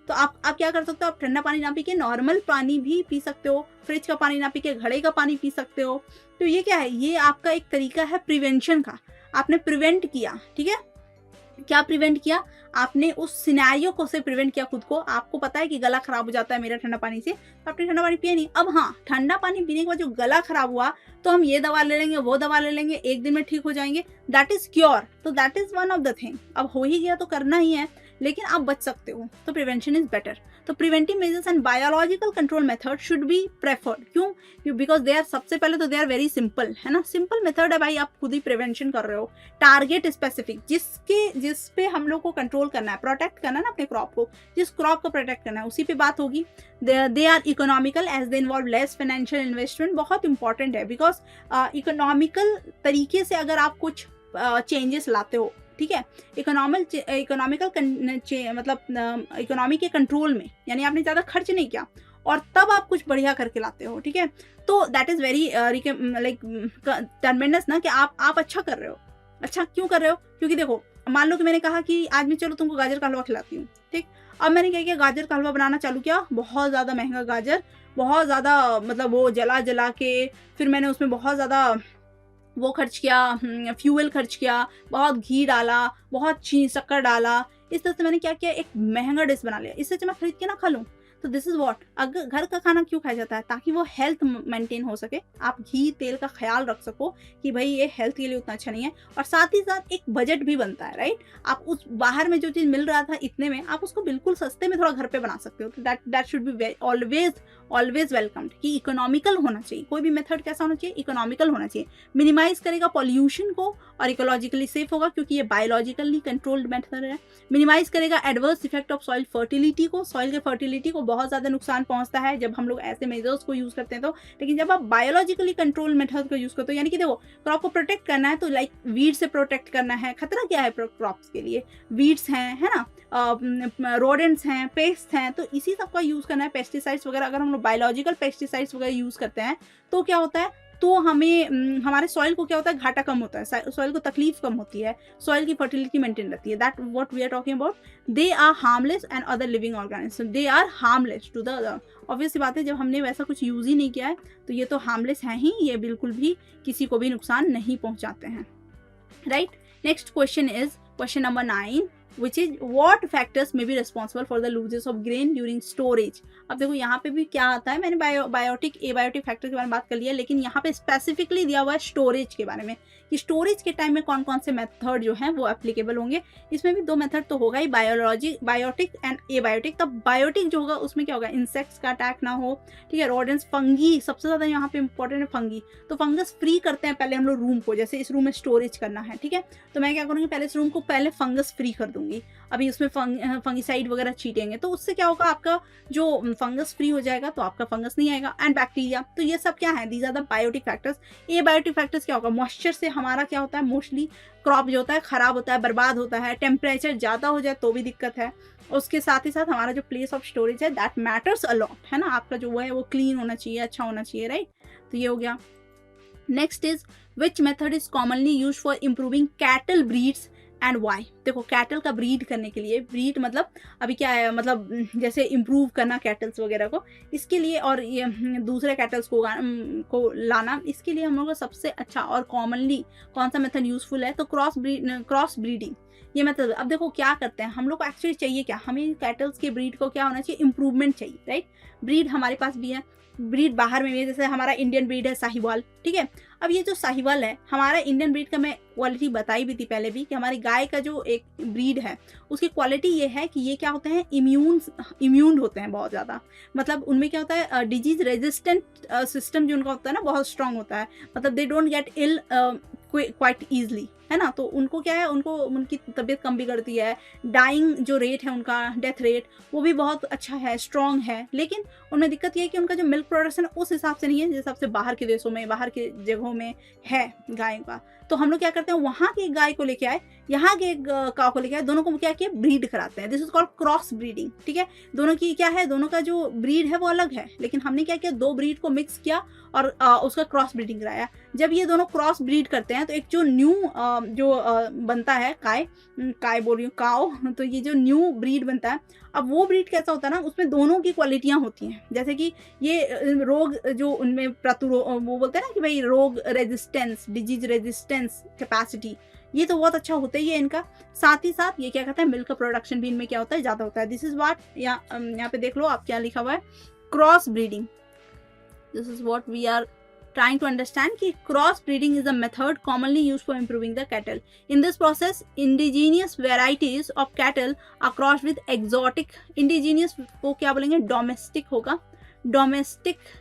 तो आप क्या कर सकते हो, आप ठंडा पानी ना पी के नॉर्मल पानी भी पी सकते हो, फ्रिज का पानी ना पी के घड़े का पानी पी सकते हो। तो ये क्या है, ये आपका एक तरीका है प्रिवेंशन का, आपने प्रिवेंट किया, ठीक है। क्या प्रिवेंट किया आपने, उस सिनेरियो को से प्रिवेंट किया खुद को। आपको पता है कि गला खराब हो जाता है मेरा ठंडा पानी से, तो आपने ठंडा पानी पिया नहीं। अब हाँ, ठंडा पानी पीने के बाद जो गला खराब हुआ तो हम ये दवा ले लेंगे वो दवा ले लेंगे, एक दिन में ठीक हो जाएंगे, दैट इज क्योर। तो that is one of the thing, अब हो ही गया तो करना ही है, लेकिन आप बच सकते हो, तो प्रिवेंशन इज बेटर। तो preventive measures and biological control method should be preferred. क्यों? बिकॉज दे आर, सबसे पहले तो दे आर वेरी सिंपल, है ना, सिंपल मेथड है भाई, आप खुद ही प्रिवेंशन कर रहे हो, टारगेट स्पेसिफिक, जिस पे हम लोग को कंट्रोल करना है, प्रोटेक्ट करना है ना अपने क्रॉप को, जिस क्रॉप को प्रोटेक्ट करना है उसी पे बात होगी। They are economical as they involve less financial investment, बहुत इंपॉर्टेंट है, बिकॉज इकोनॉमिकल तरीके से अगर आप कुछ चेंजेस लाते हो, ठीक है, इकोनॉमिकल मतलब इकोनॉमी के कंट्रोल में, यानी आपने ज़्यादा खर्च नहीं किया और तब आप कुछ बढ़िया करके लाते हो, ठीक है, तो दैट इज़ वेरी लाइक टर्मेंडस ना, कि आप अच्छा कर रहे हो। अच्छा क्यों कर रहे हो? क्योंकि देखो, मान लो कि मैंने कहा कि आज मैं चलो तुमको गाजर का हलवा खिलाती हूँ, ठीक, अब मैंने क्या किया, गाजर का हलवा बनाना चालू किया, बहुत ज़्यादा महंगा गाजर, बहुत ज़्यादा मतलब वो जला के, फिर मैंने उसमें बहुत ज़्यादा वो खर्च किया, फ्यूल खर्च किया, बहुत घी डाला, बहुत चीनी शक्कर डाला, इस तरह से मैंने क्या किया, एक महंगा डिश बना लिया। इससे मैं खरीद के ना खा लूँ, तो दिस इज व्हाट, अगर घर का खाना क्यों खाया जाता है, ताकि वो हेल्थ मेंटेन हो सके, आप घी तेल का ख्याल रख सको कि भाई ये हेल्थ के लिए उतना अच्छा नहीं है, और साथ ही साथ एक बजट भी बनता है, राइट। आप उस बाहर में जो चीज़ मिल रहा था इतने में, आप उसको बिल्कुल सस्ते में थोड़ा घर पे बना सकते हो, तो that should be always welcomed, कि इकोनॉमिकल होना चाहिए, कोई भी मेथड कैसा होना चाहिए, इकोनॉमिकल होना चाहिए, मिनिमाइज करेगा पॉल्यूशन को और इकोलॉजिकली सेफ होगा, क्योंकि ये बायोलॉजिकली कंट्रोल्ड मेथड है। मिनिमाइज करेगा adverse effect of soil fertility को, सॉइल के फर्टिलिटी को बहुत ज़्यादा नुकसान पहुंचता है जब हम लोग ऐसे मेजर्स को यूज़ करते हैं तो, लेकिन जब आप बायोलॉजिकली कंट्रोल मेथड को यूज़ करते हो, यानी कि देखो क्रॉप को प्रोटेक्ट करना है तो लाइक वीड से प्रोटेक्ट करना है। खतरा क्या है क्रॉप्स के लिए? वीड्स हैं, है ना, रोडेंट्स हैं, पेस्ट हैं, तो इसी सब का यूज़ करना है। पेस्टिसाइड्स वगैरह, अगर हम लोग बायोलॉजिकल पेस्टिसाइड्स वगैरह यूज़ करते हैं तो क्या होता है, तो हमें हमारे सॉइल को क्या होता है, घाटा कम होता है, सॉइल को तकलीफ कम होती है, सॉइल की फर्टिलिटी मेंटेन रहती है। That what we are talking about. They are harmless and other living organism, they are harmless to the other. Obvious सी बात है, जब हमने वैसा कुछ यूज ही नहीं किया है तो ये तो हार्मलेस है ही, ये बिल्कुल भी किसी को भी नुकसान नहीं पहुंचाते हैं, right. Next question is question number 9, which is what factors may be responsible for the losses of grain during storage। अब देखो यहाँ पे भी क्या आता है, मैंने बायोटिक एबायोटिक फैक्टर के बारे में बात कर लिया, लेकिन यहाँ पे स्पेसिफिकली दिया हुआ है स्टोरेज के बारे में, कि स्टोरेज के टाइम में कौन कौन से मेथड जो हैं वो एप्लीकेबल होंगे। इसमें भी 2 मेथड तो होगा ही, बायोटिक एंड एबायोटिक। तब बायोटिक जो होगा उसमें क्या होगा, इंसेक्ट्स का अटैक ना हो, ठीक है, रोडेंट्स, फंगी, सबसे ज़्यादा यहाँ पे इंपॉर्टेंट है फंगी। तो फंगस फ्री करते हैं पहले हम लोग रूम को, जैसे इस रूम में स्टोरेज करना है, ठीक है, तो मैं क्या करूँगी, पहले इस रूम को पहले फंगस फ्री कर दूंगी, अभी उसमें फंगिसाइड वगैरह छीटेंगे, तो उससे क्या होगा, आपका जो फंगस फ्री हो जाएगा तो आपका फंगस नहीं आएगा, एंड बैक्टीरिया। तो ये सब क्या है, these are the biotic factors. Abiotic factors क्या होगा, मॉइस्चर से हमारा क्या होता है, मोस्टली क्रॉप जो होता है खराब होता है, बर्बाद होता है, टेम्परेचर ज़्यादा हो जाए तो भी दिक्कत है। उसके साथ ही साथ हमारा जो प्लेस ऑफ स्टोरेज है दैट मैटर्स अ लॉट, है ना, आपका जो वो है वो क्लीन होना चाहिए, अच्छा होना चाहिए, राइट। तो ये हो गया। Next is which method is commonly use for improving cattle breeds and why. देखो कैटल का ब्रीड करने के लिए, ब्रीड मतलब अभी क्या है, मतलब जैसे इम्प्रूव करना कैटल्स वगैरह को, इसके लिए और ये दूसरे कैटल्स को लाना, इसके लिए हम लोग को सबसे अच्छा और कॉमनली कौन सा मेथड यूजफुल है, तो क्रॉस ब्रीडिंग ये मेथड। अब देखो क्या करते हैं हम लोग को, एक्चुअली चाहिए क्या, हमें कैटल्स के ब्रीड को क्या होना चाहिए, इंप्रूवमेंट चाहिए, राइट। ब्रीड हमारे पास भी है, ब्रीड बाहर में भी है, जैसे हमारा इंडियन ब्रीड है साहिवाल, ठीक है। अब ये जो साहिवाल है हमारा इंडियन ब्रीड का, मैं क्वालिटी बताई भी थी पहले भी कि हमारी गाय का जो एक ब्रीड है उसकी क्वालिटी ये है कि ये क्या होते हैं, इम्यून होते हैं बहुत ज़्यादा, मतलब उनमें क्या होता है, डिजीज रेजिस्टेंट सिस्टम जो उनका होता है ना बहुत स्ट्रांग होता है, मतलब they don't get ill quite easily, है ना। तो उनको क्या है, उनको उनकी तबीयत कम बिगड़ती है, डाइंग जो रेट है उनका, डेथ रेट वो भी बहुत अच्छा है, स्ट्रॉन्ग है। लेकिन उनमें दिक्कत ये है कि उनका जो मिल्क प्रोडक्शन उस हिसाब से नहीं है जिस हिसाब से बाहर के देशों में, बाहर के जगहों में है गाय का। तो हम लोग क्या करते हैं, वहाँ की गाय को लेके आए, यहाँ के काव को लेके आए, दोनों को क्या किया, ब्रीड कराते हैं। This is called cross breeding, ठीक है। दोनों की क्या है, दोनों का जो ब्रीड है वो अलग है, लेकिन हमने क्या किया, दो ब्रीड को मिक्स किया और उसका क्रॉस ब्रीडिंग कराया। जब ये दोनों क्रॉस ब्रीड करते हैं तो एक जो न्यू बनता है, काय बोल रही हूँ, काव, तो ये जो न्यू ब्रीड बनता है, अब वो ब्रीड कैसा होता है ना, उसमें दोनों की क्वालिटियाँ होती हैं। जैसे कि ये रोग जो उनमें वो बोलते हैं ना कि भाई रोग रेजिस्टेंस, डिजीज रेजिस्टेंस कैपेसिटी, ये तो बहुत अच्छा होता ही है इनका। साथ ही साथ ये क्या कहता है, मिल्क का प्रोडक्शन भी इनमें क्या होता है, ज़्यादा होता है। दिस इज व्हाट, यहाँ पे देख लो आप क्या लिखा हुआ है, cross breeding. This is what we are trying to understand कि cross breeding is a method commonly used for improving the cattle. In this process, indigenous varieties of cattle are crossed with exotic, indigenous को क्या बोलेंगे, domestic होगा, domestic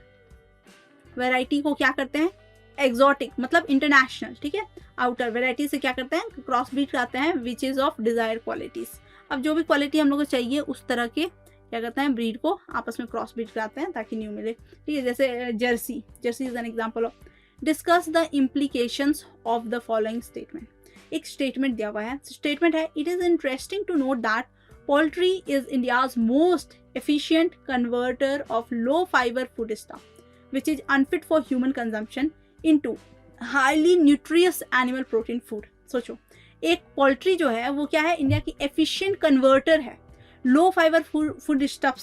variety को क्या करते हैं, exotic मतलब international, ठीक है। outer variety से क्या करते हैं, cross breed कराते हैं, which is of desired qualities। अब जो भी क्वालिटी हम लोग को चाहिए उस तरह के क्या करते हैं, ब्रीड को आपस में क्रॉस ब्रीड कराते हैं ताकि न्यू मिले, ठीक है। जैसे Jersey is an example of. Discuss the implications of the following statement. एक स्टेटमेंट दिया हुआ है, स्टेटमेंट है, it is interesting to note that poultry is India's most efficient converter of low fibre food stuff which is unfit for human consumption into highly nutritious animal protein food. सोचो, एक पोल्ट्री जो है वो क्या है, इंडिया की एफिशिएंट कन्वर्टर है लो फाइबर फूड स्टफ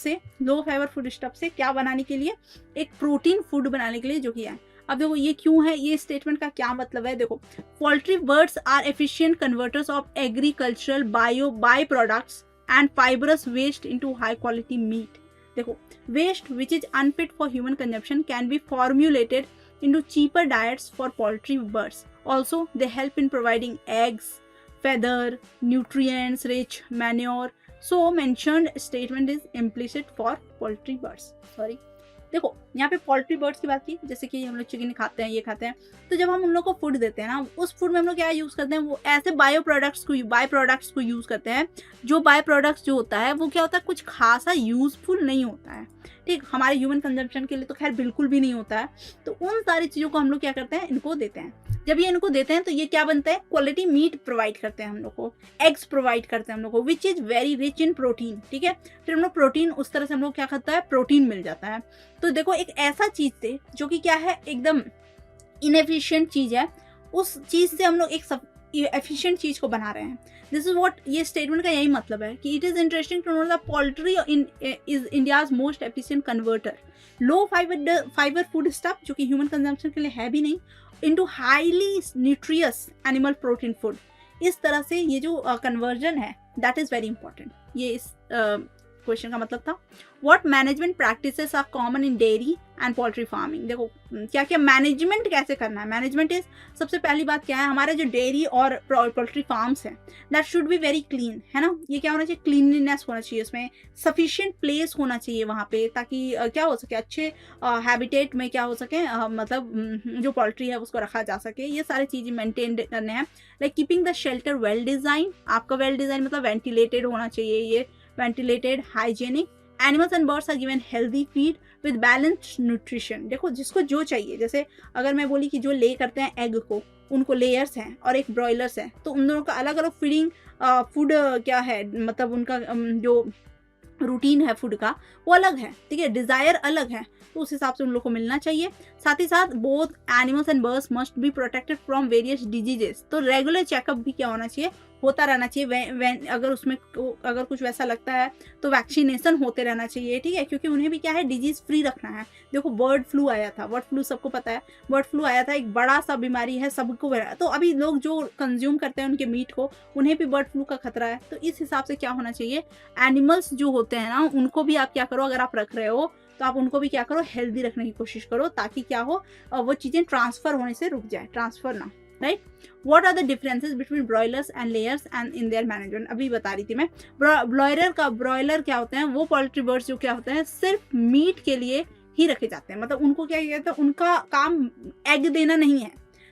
से क्या बनाने के लिए, एक प्रोटीन फूड बनाने के लिए जो किया है। अब देखो ये क्यों है, ये स्टेटमेंट का क्या मतलब है, देखो poultry birds are efficient converters of agricultural by products and fibrous waste into high quality meat. देखो waste which is unfit for human consumption can be formulated into cheaper diets for poultry birds. Also, they help in providing eggs, feather, nutrients rich manure. So mentioned statement is implicit for poultry birds. Sorry. देखो यहाँ पे पोल्ट्री बर्ड्स की बात की, जैसे कि हम लोग चिकन खाते हैं, ये खाते हैं, तो जब हम उन लोग को फूड देते हैं ना, उस फूड में हम लोग क्या यूज़ करते हैं, वो ऐसे बाय प्रोडक्ट्स को यूज़ करते हैं। जो बाय प्रोडक्ट्स जो होता है वो क्या होता है, कुछ खासा यूजफुल नहीं होता है, ठीक, हमारे ह्यूमन कंजम्पशन के लिए तो खैर बिल्कुल भी नहीं होता है। तो उन सारी चीज़ों को हम लोग क्या करते हैं, इनको देते हैं। जब ये इनको देते हैं तो ये क्या बनता है, क्वालिटी मीट प्रोवाइड करते हैं हम लोग को, एग्स प्रोवाइड करते हैं हम लोग को, which is very rich in protein, ठीक है। फिर हम लोग प्रोटीन उस तरह से हम लोग क्या खाता है, प्रोटीन मिल जाता है। तो देखो एक ऐसा चीज से जो कि क्या है, एकदम इनएफिशिएंट चीज है, उस चीज से हम लोग एक एफिशिएंट चीज को बना रहे हैं। दिस इज व्हाट, ये स्टेटमेंट का यही मतलब है कि it is interesting to know the poultry is India's most efficient converter low fibre food stuff, जो कि ह्यूमन कंजम्पशन के लिए है भी नहीं, into highly nutritious animal protein food. इस तरह से ये जो कन्वर्जन है दैट इज वेरी इंपॉर्टेंट। ये इस क्वेश्चन का मतलब था। What management practices are common in dairy and poultry farming. देखो क्या क्या मैनेजमेंट कैसे करना है। मैनेजमेंट इज, सबसे पहली बात क्या है, हमारे जो डेयरी और पोल्ट्री फार्म्स हैं that should be very clean, है ना। ये क्या होना चाहिए, क्लीनलीनेस होना चाहिए, उसमें सफिशिएंट प्लेस होना चाहिए वहाँ पे, ताकि क्या हो सके, अच्छे हैबिटेट में क्या हो सके, मतलब जो पोल्ट्री है उसको रखा जा सके। ये सारी चीज़ें मेंटेन करने हैं। Like keeping the shelter well design, आपका वेल डिज़ाइन मतलब वेंटिलेटेड होना चाहिए, ये ventilated, hygienic. Animals and birds are given healthy feed with balanced nutrition. देखो जिसको जो चाहिए, जैसे अगर मैं बोली कि जो ले करते हैं एग को, उनको लेयर्स हैं और एक ब्रॉयलर्स है, तो उन दोनों का अलग अलग फीडिंग फूड क्या है, मतलब उनका जो रूटीन है फूड का वो अलग है, ठीक है, डिज़ायर अलग है, तो उस हिसाब से उन लोग को मिलना चाहिए। साथ ही साथ both animals and birds must be protected from various diseases. तो रेगुलर चेकअप भी क्या होना चाहिए, होता रहना चाहिए। अगर उसमें अगर कुछ वैसा लगता है तो वैक्सीनेशन होते रहना चाहिए, ठीक है, क्योंकि उन्हें भी क्या है, डिजीज फ्री रखना है। देखो बर्ड फ्लू आया था, बर्ड फ्लू सबको पता है, बर्ड फ्लू आया था, एक बड़ा सा बीमारी है, सबको तो अभी लोग जो कंज्यूम करते हैं उनके मीट को, उन्हें भी बर्ड फ्लू का खतरा है। तो इस हिसाब से क्या होना चाहिए, एनिमल्स जो होते हैं ना, उनको भी आप क्या करो, अगर आप रख रहे हो तो आप उनको भी क्या करो, हेल्दी रखने की कोशिश करो, ताकि क्या हो, वो चीजें ट्रांसफर होने से रुक जाए, ट्रांसफर ना, right. What are the differences between broilers and layers and in their management, अभी बता रही थी मैं। ब्रॉयलर क्या होते हैं, वो पोल्ट्री बर्ड्स जो क्या होते हैं, सिर्फ मीट के लिए ही रखे जाते हैं, मतलब उनको क्या कहते हैं, उनका काम एग देना नहीं है,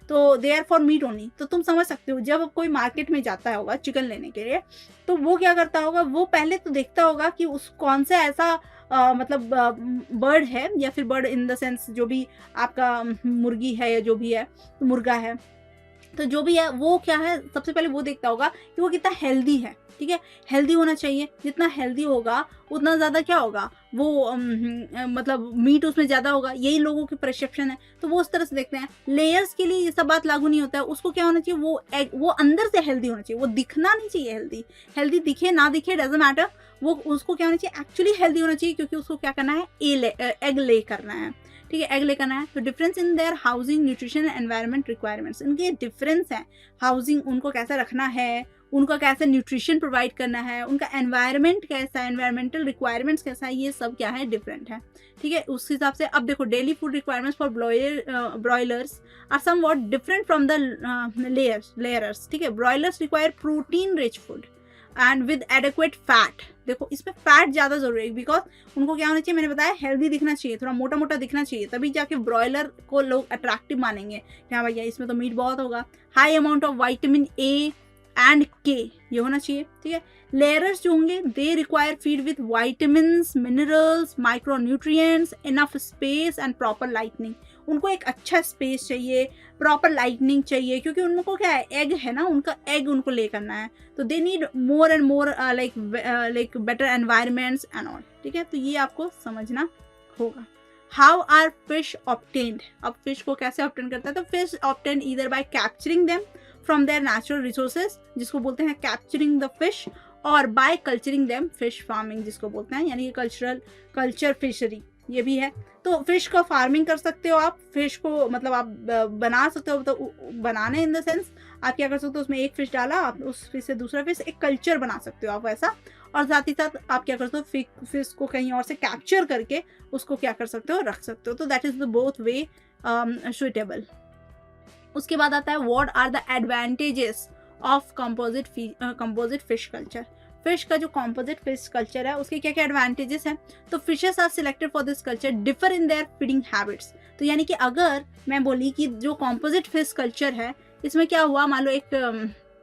तो they are for meat only. तो तुम समझ सकते हो, जब कोई मार्केट में जाता होगा चिकन लेने के लिए, तो वो क्या करता होगा, वो पहले तो देखता होगा कि उस कौन सा ऐसा मतलब बर्ड है, या फिर बर्ड इन द सेंस जो भी आपका मुर्गी है या जो भी है, मुर्गा है, तो जो भी है वो क्या है, सबसे पहले वो देखता होगा कि वो कितना हेल्दी है, ठीक है, हेल्दी होना चाहिए। जितना हेल्दी होगा उतना ज़्यादा क्या होगा, वो मतलब मीट उसमें ज़्यादा होगा, यही लोगों की परसेप्शन है, तो वो उस तरह से देखते हैं। लेयर्स के लिए ये सब बात लागू नहीं होता है, उसको क्या होना चाहिए, वो अंदर से हेल्दी होना चाहिए, वो दिखना नहीं चाहिए हेल्दी, हेल्दी दिखे ना दिखे डजंट मैटर, वो उसको क्या होना चाहिए, एक्चुअली हेल्दी होना चाहिए, क्योंकि उसको क्या करना है, एग ले करना है, ठीक है, एग ले करना है। तो difference in their housing, nutrition, environment requirements, इनके डिफरेंस है। हाउसिंग उनको कैसे रखना है, उनका कैसे न्यूट्रिशन प्रोवाइड करना है, उनका एनवायरनमेंट कैसा है, एनवायरमेंटल रिक्वायरमेंट्स कैसा है, ये सब क्या है, डिफरेंट है, ठीक है। उस हिसाब से अब देखो, daily food requirements for broilers are somewhat different from the layers, ठीक है। Broilers require protein rich food and with adequate fat. देखो इसमें फैट ज़्यादा जरूरी है, बिकॉज उनको क्या होना चाहिए, मैंने बताया, हेल्दी दिखना चाहिए, थोड़ा मोटा मोटा दिखना चाहिए, तभी जाके ब्रॉयलर को लोग अट्रैक्टिव मानेंगे कि हाँ भैया इसमें तो मीट बहुत होगा। High amount of vitamin A and के ये होना चाहिए, ठीक है। लेयर्स जो होंगे, they require feed with vitamins, minerals, micronutrients, enough space and proper lightning. उनको एक अच्छा स्पेस चाहिए, प्रॉपर लाइटनिंग चाहिए, क्योंकि उनको क्या है, एग है ना, उनका एग उनको ले करना है, तो they need more and more like better environments and all, ठीक है। तो ये आपको समझना होगा। हाउ आर फिश ऑब्टेन्ड, अब फिश को कैसे ऑब्टेन करता है, तो fish obtained either by capturing them from their natural resources, जिसको बोलते हैं कैप्चरिंग द फिश, और by culturing them, fish farming जिसको बोलते हैं, यानी कि कल्चर फिशरी ये भी है। तो फिश का फार्मिंग कर सकते हो आप, फिश को मतलब आप बना सकते हो, तो बनाने इन द सेंस आप क्या कर सकते हो, उसमें एक फिश डाला, आप उस फिश से दूसरा फिश, एक कल्चर बना सकते हो आप वैसा, और साथ ही साथ आप क्या कर सकते हो, फिश को कहीं और से कैप्चर करके उसको क्या कर सकते हो, रख सकते हो। तो that is the both way suitable. उसके बाद आता है what are the advantages of composite fish culture. Fish का जो कॉम्पोजिट फिश कल्चर है उसके क्या क्या एडवांटेजेस हैं, तो fishes are selected for this culture differ in their feeding habits. तो यानी कि अगर मैं बोली कि जो कॉम्पोजिट फिश कल्चर है, इसमें क्या हुआ, मान लो एक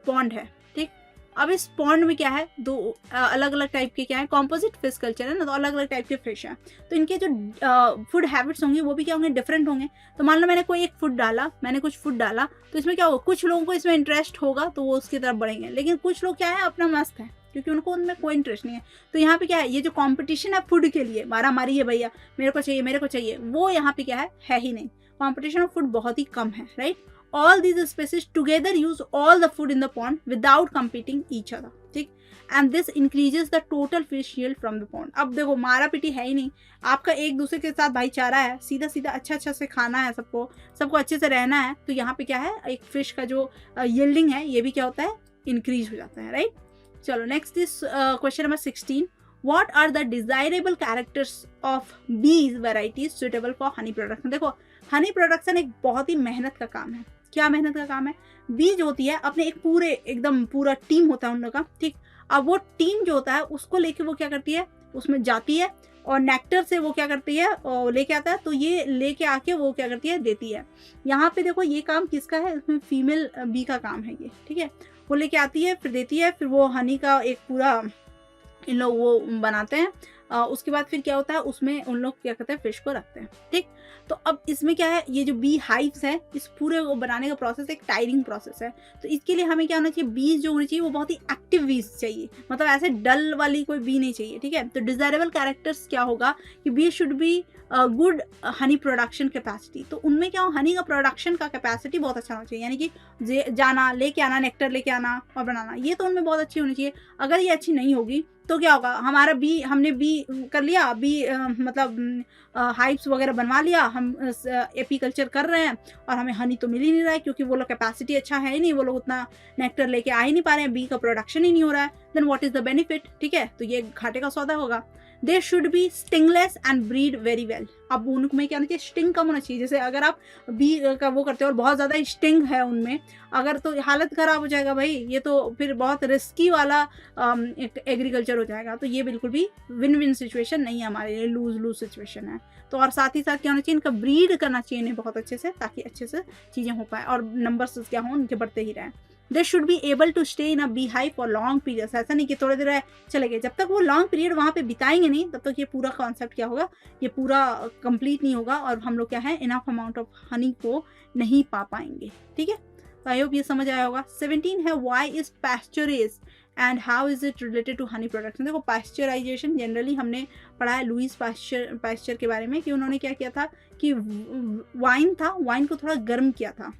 पॉन्ड है, ठीक, अब इस पॉन्ड में क्या है, दो अलग अलग टाइप के क्या है, कॉम्पोजिट फिश कल्चर है ना, तो अलग अलग टाइप के फिश हैं, तो इनके जो फूड हैबिट्स होंगे वो भी क्या होंगे, डिफरेंट होंगे। तो मान लो मैंने कोई एक फूड डाला, मैंने कुछ फूड डाला, तो इसमें क्या होगा, कुछ लोगों को इसमें इंटरेस्ट होगा तो वो उसकी तरफ बढ़ेंगे, लेकिन कुछ लोग क्या है, अपना मस्त है, क्योंकि उनको उनमें कोई इंटरेस्ट नहीं है। तो यहाँ पे क्या है, ये जो कंपटीशन है फूड के लिए, मारा मारी है भैया, मेरे को चाहिए, वो यहाँ पे क्या है ही नहीं। कंपटीशन ऑफ फूड बहुत ही कम है, right. All these species together use all the food in the pond without competing each other, ठीक, and this increases the total fish yield from the pond। अब देखो मारा पीटी है ही नहीं, आपका एक दूसरे के साथ भाईचारा है, सीधा सीधा अच्छा से खाना है, सबको अच्छे से रहना है, तो यहाँ पे क्या है, एक फिश का जो यील्डिंग है ये भी क्या होता है, इंक्रीज हो जाता है, राइट। चलो next is question number 16। What are the desirable characters of bees varieties suitable for honey production। देखो हनी प्रोडक्शन एक बहुत ही मेहनत का काम है। क्या मेहनत का काम है, बीज होती है अपने एक एकदम पूरा टीम होता है उन लोग का, ठीक। अब वो टीम जो होता है उसको लेके वो क्या करती है, उसमें जाती है और नेक्टर से वो क्या करती है, लेके आता है, तो ये लेके आके वो क्या करती है, देती है। यहाँ पे देखो ये काम किसका है, इसमें फीमेल बी का काम है ये, ठीक है। वो लेके आती है, फिर देती है, फिर वो हनी का एक पूरा इन लोग वो बनाते हैं। उसके बाद फिर क्या होता है, उसमें उन लोग क्या करते हैं, फिश को रखते हैं, ठीक। तो अब इसमें क्या है, ये जो बी हाइव्स है, इस पूरे को बनाने का प्रोसेस एक टायरिंग प्रोसेस है। तो इसके लिए हमें क्या होना चाहिए, बीज जो होनी चाहिए वो बहुत ही एक्टिव बीज चाहिए, मतलब ऐसे डल वाली कोई बी नहीं चाहिए, ठीक है। तो डिजायरेबल कैरेक्टर्स क्या होगा कि bee should be good honey production capacity. तो उनमें क्या हो, हनी का प्रोडक्शन का कैपेसिटी बहुत अच्छा होना चाहिए, यानी कि जाना, लेके आना, नेक्टर लेके आना और बनाना, ये तो उनमें बहुत अच्छी होनी चाहिए। अगर ये अच्छी नहीं होगी तो क्या होगा, हमारा बी, हमने बी कर लिया, बी मतलब हाइव्स वगैरह बनवा लिया, हम एपीकल्चर कर रहे हैं और हमें हनी तो मिल ही नहीं रहा है, क्योंकि वो लोग कैपेसिटी अच्छा है ही नहीं, वो लोग उतना नेक्टर लेके आ ही नहीं पा रहे हैं, बी का प्रोडक्शन ही नहीं हो रहा है। Then what is the benefit, ठीक है, तो ये घाटे का सौदा होगा। They should be stingless and breed very well. अब उनमें क्या होना चाहिए, स्टिंग कम होना चाहिए। जैसे अगर आप बी का वो करते हो और बहुत ज़्यादा स्टिंग है उनमें, अगर, तो हालत ख़राब हो जाएगा भाई, ये तो फिर बहुत रिस्की वाला एग्रीकल्चर हो जाएगा। तो ये बिल्कुल भी विन विन सिचुएशन नहीं है हमारे लिए, लूज लूज सिचुएशन है। तो और साथ ही साथ क्या होना चाहिए, इनका ब्रीड करना चाहिए इन्हें बहुत अच्छे से, ताकि अच्छे से चीज़ें हो पाए और नंबर्स क्या हों उनके बढ़ते ही रहें। They should be able to stay in a bee hive for long periods. ऐसा नहीं कि थोड़ी देर चले गए, जब तक वो लॉन्ग पीरियड वहाँ पे बिताएंगे नहीं, तब तक ये पूरा कॉन्सेप्ट क्या होगा, ये पूरा कंप्लीट नहीं होगा और हम लोग क्या है, इनफ अमाउंट ऑफ हनी को नहीं पा पाएंगे। ठीक है, तो आई होप ये समझ आया होगा। 17 है why is pasturage and how is it related to honey production. देखो पैस्चराइजेशन जनरली हमने पढ़ा है लुईस पैस्चर के बारे में, कि उन्होंने क्या किया था कि वाइन था, वाइन को थोड़ा गर्म किया था,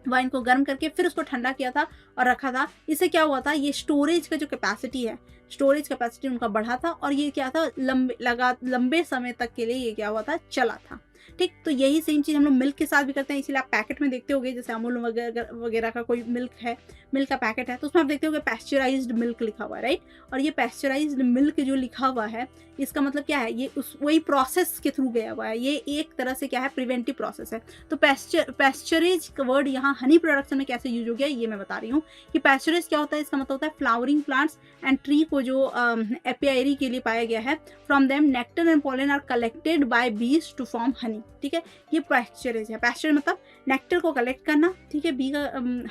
वाइन को गर्म करके फिर उसको ठंडा किया था और रखा था। इससे क्या हुआ था, ये स्टोरेज का जो कैपेसिटी है, स्टोरेज कैपेसिटी उनका बढ़ा था और ये क्या था, लंबे समय तक के लिए ये क्या हुआ था, चला था। ठीक, तो यही सेम चीज़ हम लोग मिल्क के साथ भी करते हैं। इसीलिए आप पैकेट में देखते होगे, जैसे अमूल वगैरह का कोई मिल्क है, मिल्क का पैकेट है, तो उसमें आप देखते होगे पैस्चराइज्ड मिल्क लिखा हुआ है, राइट। और ये पैस्चराइज्ड मिल्क जो लिखा हुआ है, इसका मतलब क्या है, ये उस वही प्रोसेस के थ्रू गया हुआ है, ये एक तरह से क्या है, प्रिवेंटिव प्रोसेस है। तो पैस्चरेज का वर्ड यहाँ हनी प्रोडक्शन में कैसे यूज हो गया, ये मैं बता रही हूँ कि पैस्चरेज क्या होता है, इसका मतलब होता है फ्लावरिंग प्लांट्स एंड ट्री को जो एपियरी के लिए पाया गया है, from them nectar and pollen are collected by bees to form honey. ठीक है, ये पैस्चरेज है। पैस्चर मतलब नेक्टर को कलेक्ट करना, ठीक है, बी का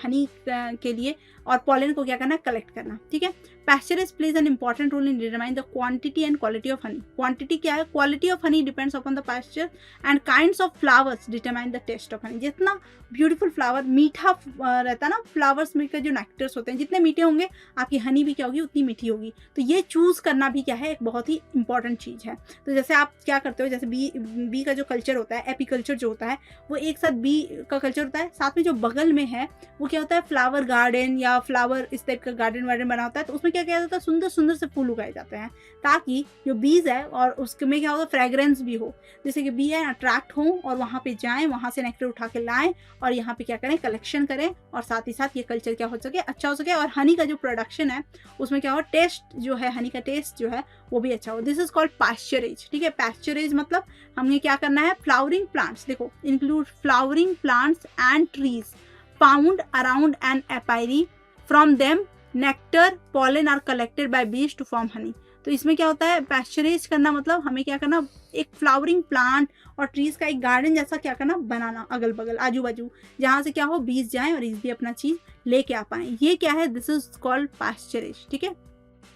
हनी के लिए, और पॉलन को क्या करना, कलेक्ट करना। ठीक है, pasturage plays an important role in determine the quantity and quality of honey. Quantity क्या है, quality of honey depends upon the pasture and kinds of flowers determine the taste of honey. जितना ब्यूटीफुल फ्लावर, मीठा रहता है ना, फ्लावर्स में के जो नेक्टर्स होते हैं जितने मीठे होंगे, आपकी हनी भी क्या होगी, उतनी मीठी होगी। तो ये चूज करना भी क्या है, एक बहुत ही इंपॉर्टेंट चीज़ है। तो जैसे आप क्या करते हो, जैसे बी का जो कल्चर होता है, एपीकल्चर जो होता है, वो एक साथ बी का कल्चर होता है, साथ में जो बगल में है वो क्या होता है, फ्लावर गार्डन या फ्लावर इस टाइप का गार्डन वार्डन बना होता है। तो उसमें क्या किया जाता है, सुंदर सुंदर से फूल उगाए जाते हैं, ताकि जो बीज है और उसमें क्या होगा, फ्रेग्रेंस भी हो, जैसे कि बी है अट्रैक्ट हो और वहाँ पे जाएं, वहाँ से नेक्टर उठा के लाएं और यहाँ पे क्या करें, कलेक्शन करें, और साथ ही साथ ये कल्चर क्या हो सके, अच्छा हो सके, और हनी का जो प्रोडक्शन है उसमें क्या हो, टेस्ट जो है, हनी का टेस्ट जो है वो भी अच्छा हो। This is called pasturage. ठीक है, पैस्चरेज मतलब हमें क्या करना है, फ्लावरिंग प्लांट्स, देखो include flowering plants and trees found around an apiary, from them nectar pollen are collected by bees to form honey. तो इसमें क्या होता है, पैस्चरेज करना मतलब हमें क्या करना, एक फ्लावरिंग प्लांट और ट्रीज का एक गार्डन जैसा क्या करना, बनाना, अगल बगल आजू बाजू, जहाँ से क्या हो, बीज जाएं और इस भी अपना चीज लेके आ पाए। ये क्या है, दिस इज कॉल्ड पैस्चरेज। ठीक है,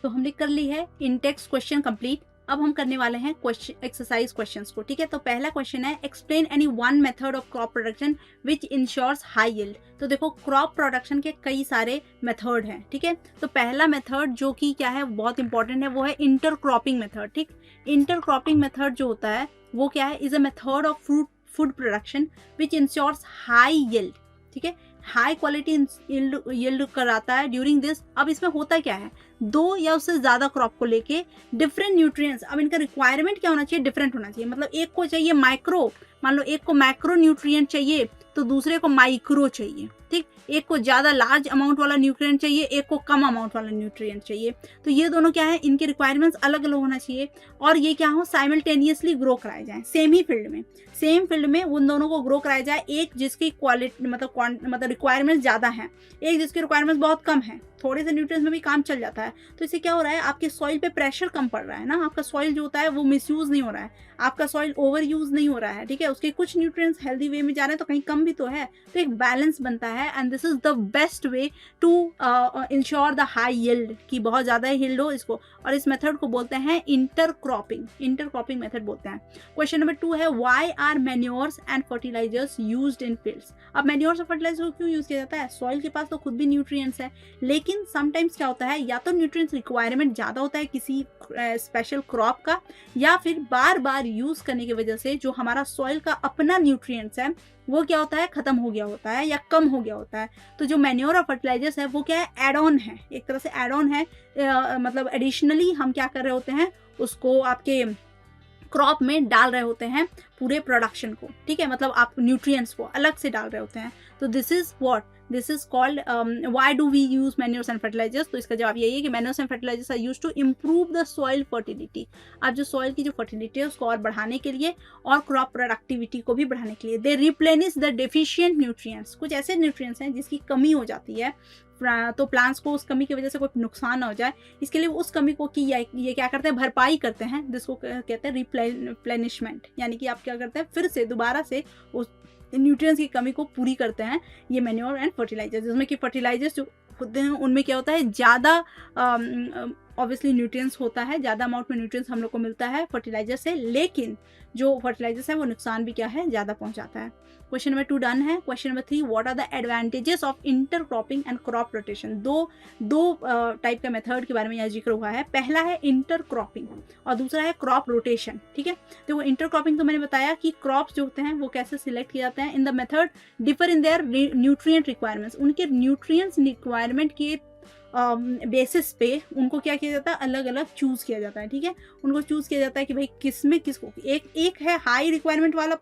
तो हमने कर ली है इन-टेक्स्ट क्वेश्चन कंप्लीट। अब हम करने वाले हैं एक्सरसाइज क्वेश्चंस को। ठीक है, तो पहला क्वेश्चन है, explain any one method of crop production which ensures high yield. तो देखो क्रॉप प्रोडक्शन के कई सारे मेथड हैं। ठीक है, तो पहला मेथड जो कि क्या है, बहुत इंपॉर्टेंट है, वो है इंटरक्रॉपिंग मेथड। ठीक, इंटरक्रॉपिंग मेथड जो होता है वो क्या है, is a method of food production which ensures high yield. ठीक है, हाई क्वालिटी यील्ड कराता है ड्यूरिंग दिस। अब इसमें होता क्या है, दो या उससे ज़्यादा क्रॉप को लेके डिफरेंट न्यूट्रिएंट्स, अब इनका रिक्वायरमेंट क्या होना चाहिए, डिफरेंट होना चाहिए। मतलब एक को चाहिए माइक्रो, मान लो एक को मैक्रो न्यूट्रिएंट चाहिए तो दूसरे को माइक्रो चाहिए। ठीक, एक को ज़्यादा लार्ज अमाउंट वाला न्यूट्रिएंट चाहिए, एक को कम अमाउंट वाला न्यूट्रिएंट चाहिए। तो ये दोनों क्या है, इनके रिक्वायरमेंट्स अलग अलग होना चाहिए और ये क्या हो, साइमल्टेनियसली ग्रो कराए जाए, सेम ही फील्ड में, सेम फील्ड में उन दोनों को ग्रो कराया जाए। एक जिसकी क्वालिटी मतलब रिक्वायरमेंट्स ज़्यादा हैं, एक जिसकी रिक्वायरमेंट्स बहुत कम है, थोड़े से न्यूट्रिएंट्स में भी काम चल जाता है। तो इससे क्या हो रहा है, आपके सॉइल पे प्रेशर कम पड़ रहा है ना, आपका सॉइल जो होता है वो मिसयूज नहीं हो रहा है, आपका सॉइल ओवर यूज नहीं हो रहा है। ठीक है, उसके कुछ न्यूट्रिएंट्स हेल्दी वे में जा रहे हैं तो कहीं कम भी तो है, तो एक बैलेंस बनता है। And this is the best way to ensure the high yield, कि बहुत ज़्यादा यील्ड हो इसको, और इस मेथड को बोलते हैं इंटरक्रॉपिंग मेथड बोलते हैं। क्वेश्चन नंबर 2 है, why are manures and fertilizers used in fields. अब मैन्योर्स और फर्टिलाइजर को क्यों यूज किया जाता है, सॉइल के पास तो खुद भी न्यूट्रिएंट्स है, लेकिन लेकिन समटाइम्स क्या होता है, या तो न्यूट्रिएंट्स रिक्वायरमेंट ज़्यादा होता है किसी स्पेशल क्रॉप का, या फिर बार बार यूज़ करने की वजह से जो हमारा सॉइल का अपना न्यूट्रिएंट्स है वो क्या होता है, ख़त्म हो गया होता है या कम हो गया होता है। तो जो मैन्योर और फर्टिलाइजर्स है वो क्या है, एड ऑन है, एक तरह से एड ऑन है, मतलब एडिशनली हम क्या कर रहे होते हैं, उसको आपके क्रॉप में डाल रहे होते हैं पूरे प्रोडक्शन को, ठीक है, मतलब आप न्यूट्रिएंट्स को अलग से डाल रहे होते हैं। तो this is what, this is called why do we use manures and fertilizers. तो इसका जवाब यही है कि manures and fertilizers are used to improve the soil fertility. आप जो सॉइल की जो फर्टिलिटी है उसको और बढ़ाने के लिए और क्रॉप प्रोडक्टिविटी को भी बढ़ाने के लिए। दे रिप्लेनिश द डेफिशिएंट न्यूट्रिएंट्स, कुछ ऐसे न्यूट्रिएंट्स हैं जिसकी कमी हो जाती है, तो प्लांट्स को उस कमी की वजह से कोई नुकसान ना हो जाए, इसके लिए उस कमी को की ये क्या करते हैं, भरपाई करते हैं, जिसको कहते हैं रिप्लेनिशमेंट। यानी कि आप क्या करते हैं, फिर से दोबारा से उस न्यूट्रिएंट्स की कमी को पूरी करते हैं ये मैन्योर एंड फर्टिलाइजर्स। जिसमें कि फर्टिलाइजर्स जो होते हैं उनमें क्या होता है, ज़्यादा ऑब्वियसली न्यूट्रिएंट्स होता है, ज़्यादा अमाउंट में न्यूट्रिएंट्स हम लोग को मिलता है फर्टिलाइजर से, लेकिन जो फर्टिलाइजर्स है वो नुकसान भी क्या है, ज़्यादा पहुंचाता है। क्वेश्चन नंबर 2 डन है। Question number 3, what are the advantages of intercropping and crop rotation. दो टाइप का मेथड के बारे में यहाँ जिक्र हुआ है। पहला है इंटरक्रॉपिंग और दूसरा है क्रॉप रोटेशन, ठीक है। तो इंटरक्रॉपिंग तो मैंने बताया कि क्रॉप्स जो होते हैं वो कैसे सिलेक्ट किए जाते हैं, in the method differ in there nutrient requirements. उनके न्यूट्रिएंट्स रिक्वायरमेंट के बेसिस पे उनको क्या किया जाता है, अलग अलग चूज़ किया जाता है, ठीक है। उनको चूज़ किया जाता है कि भाई किस में किसको, एक है हाई रिक्वायरमेंट वाला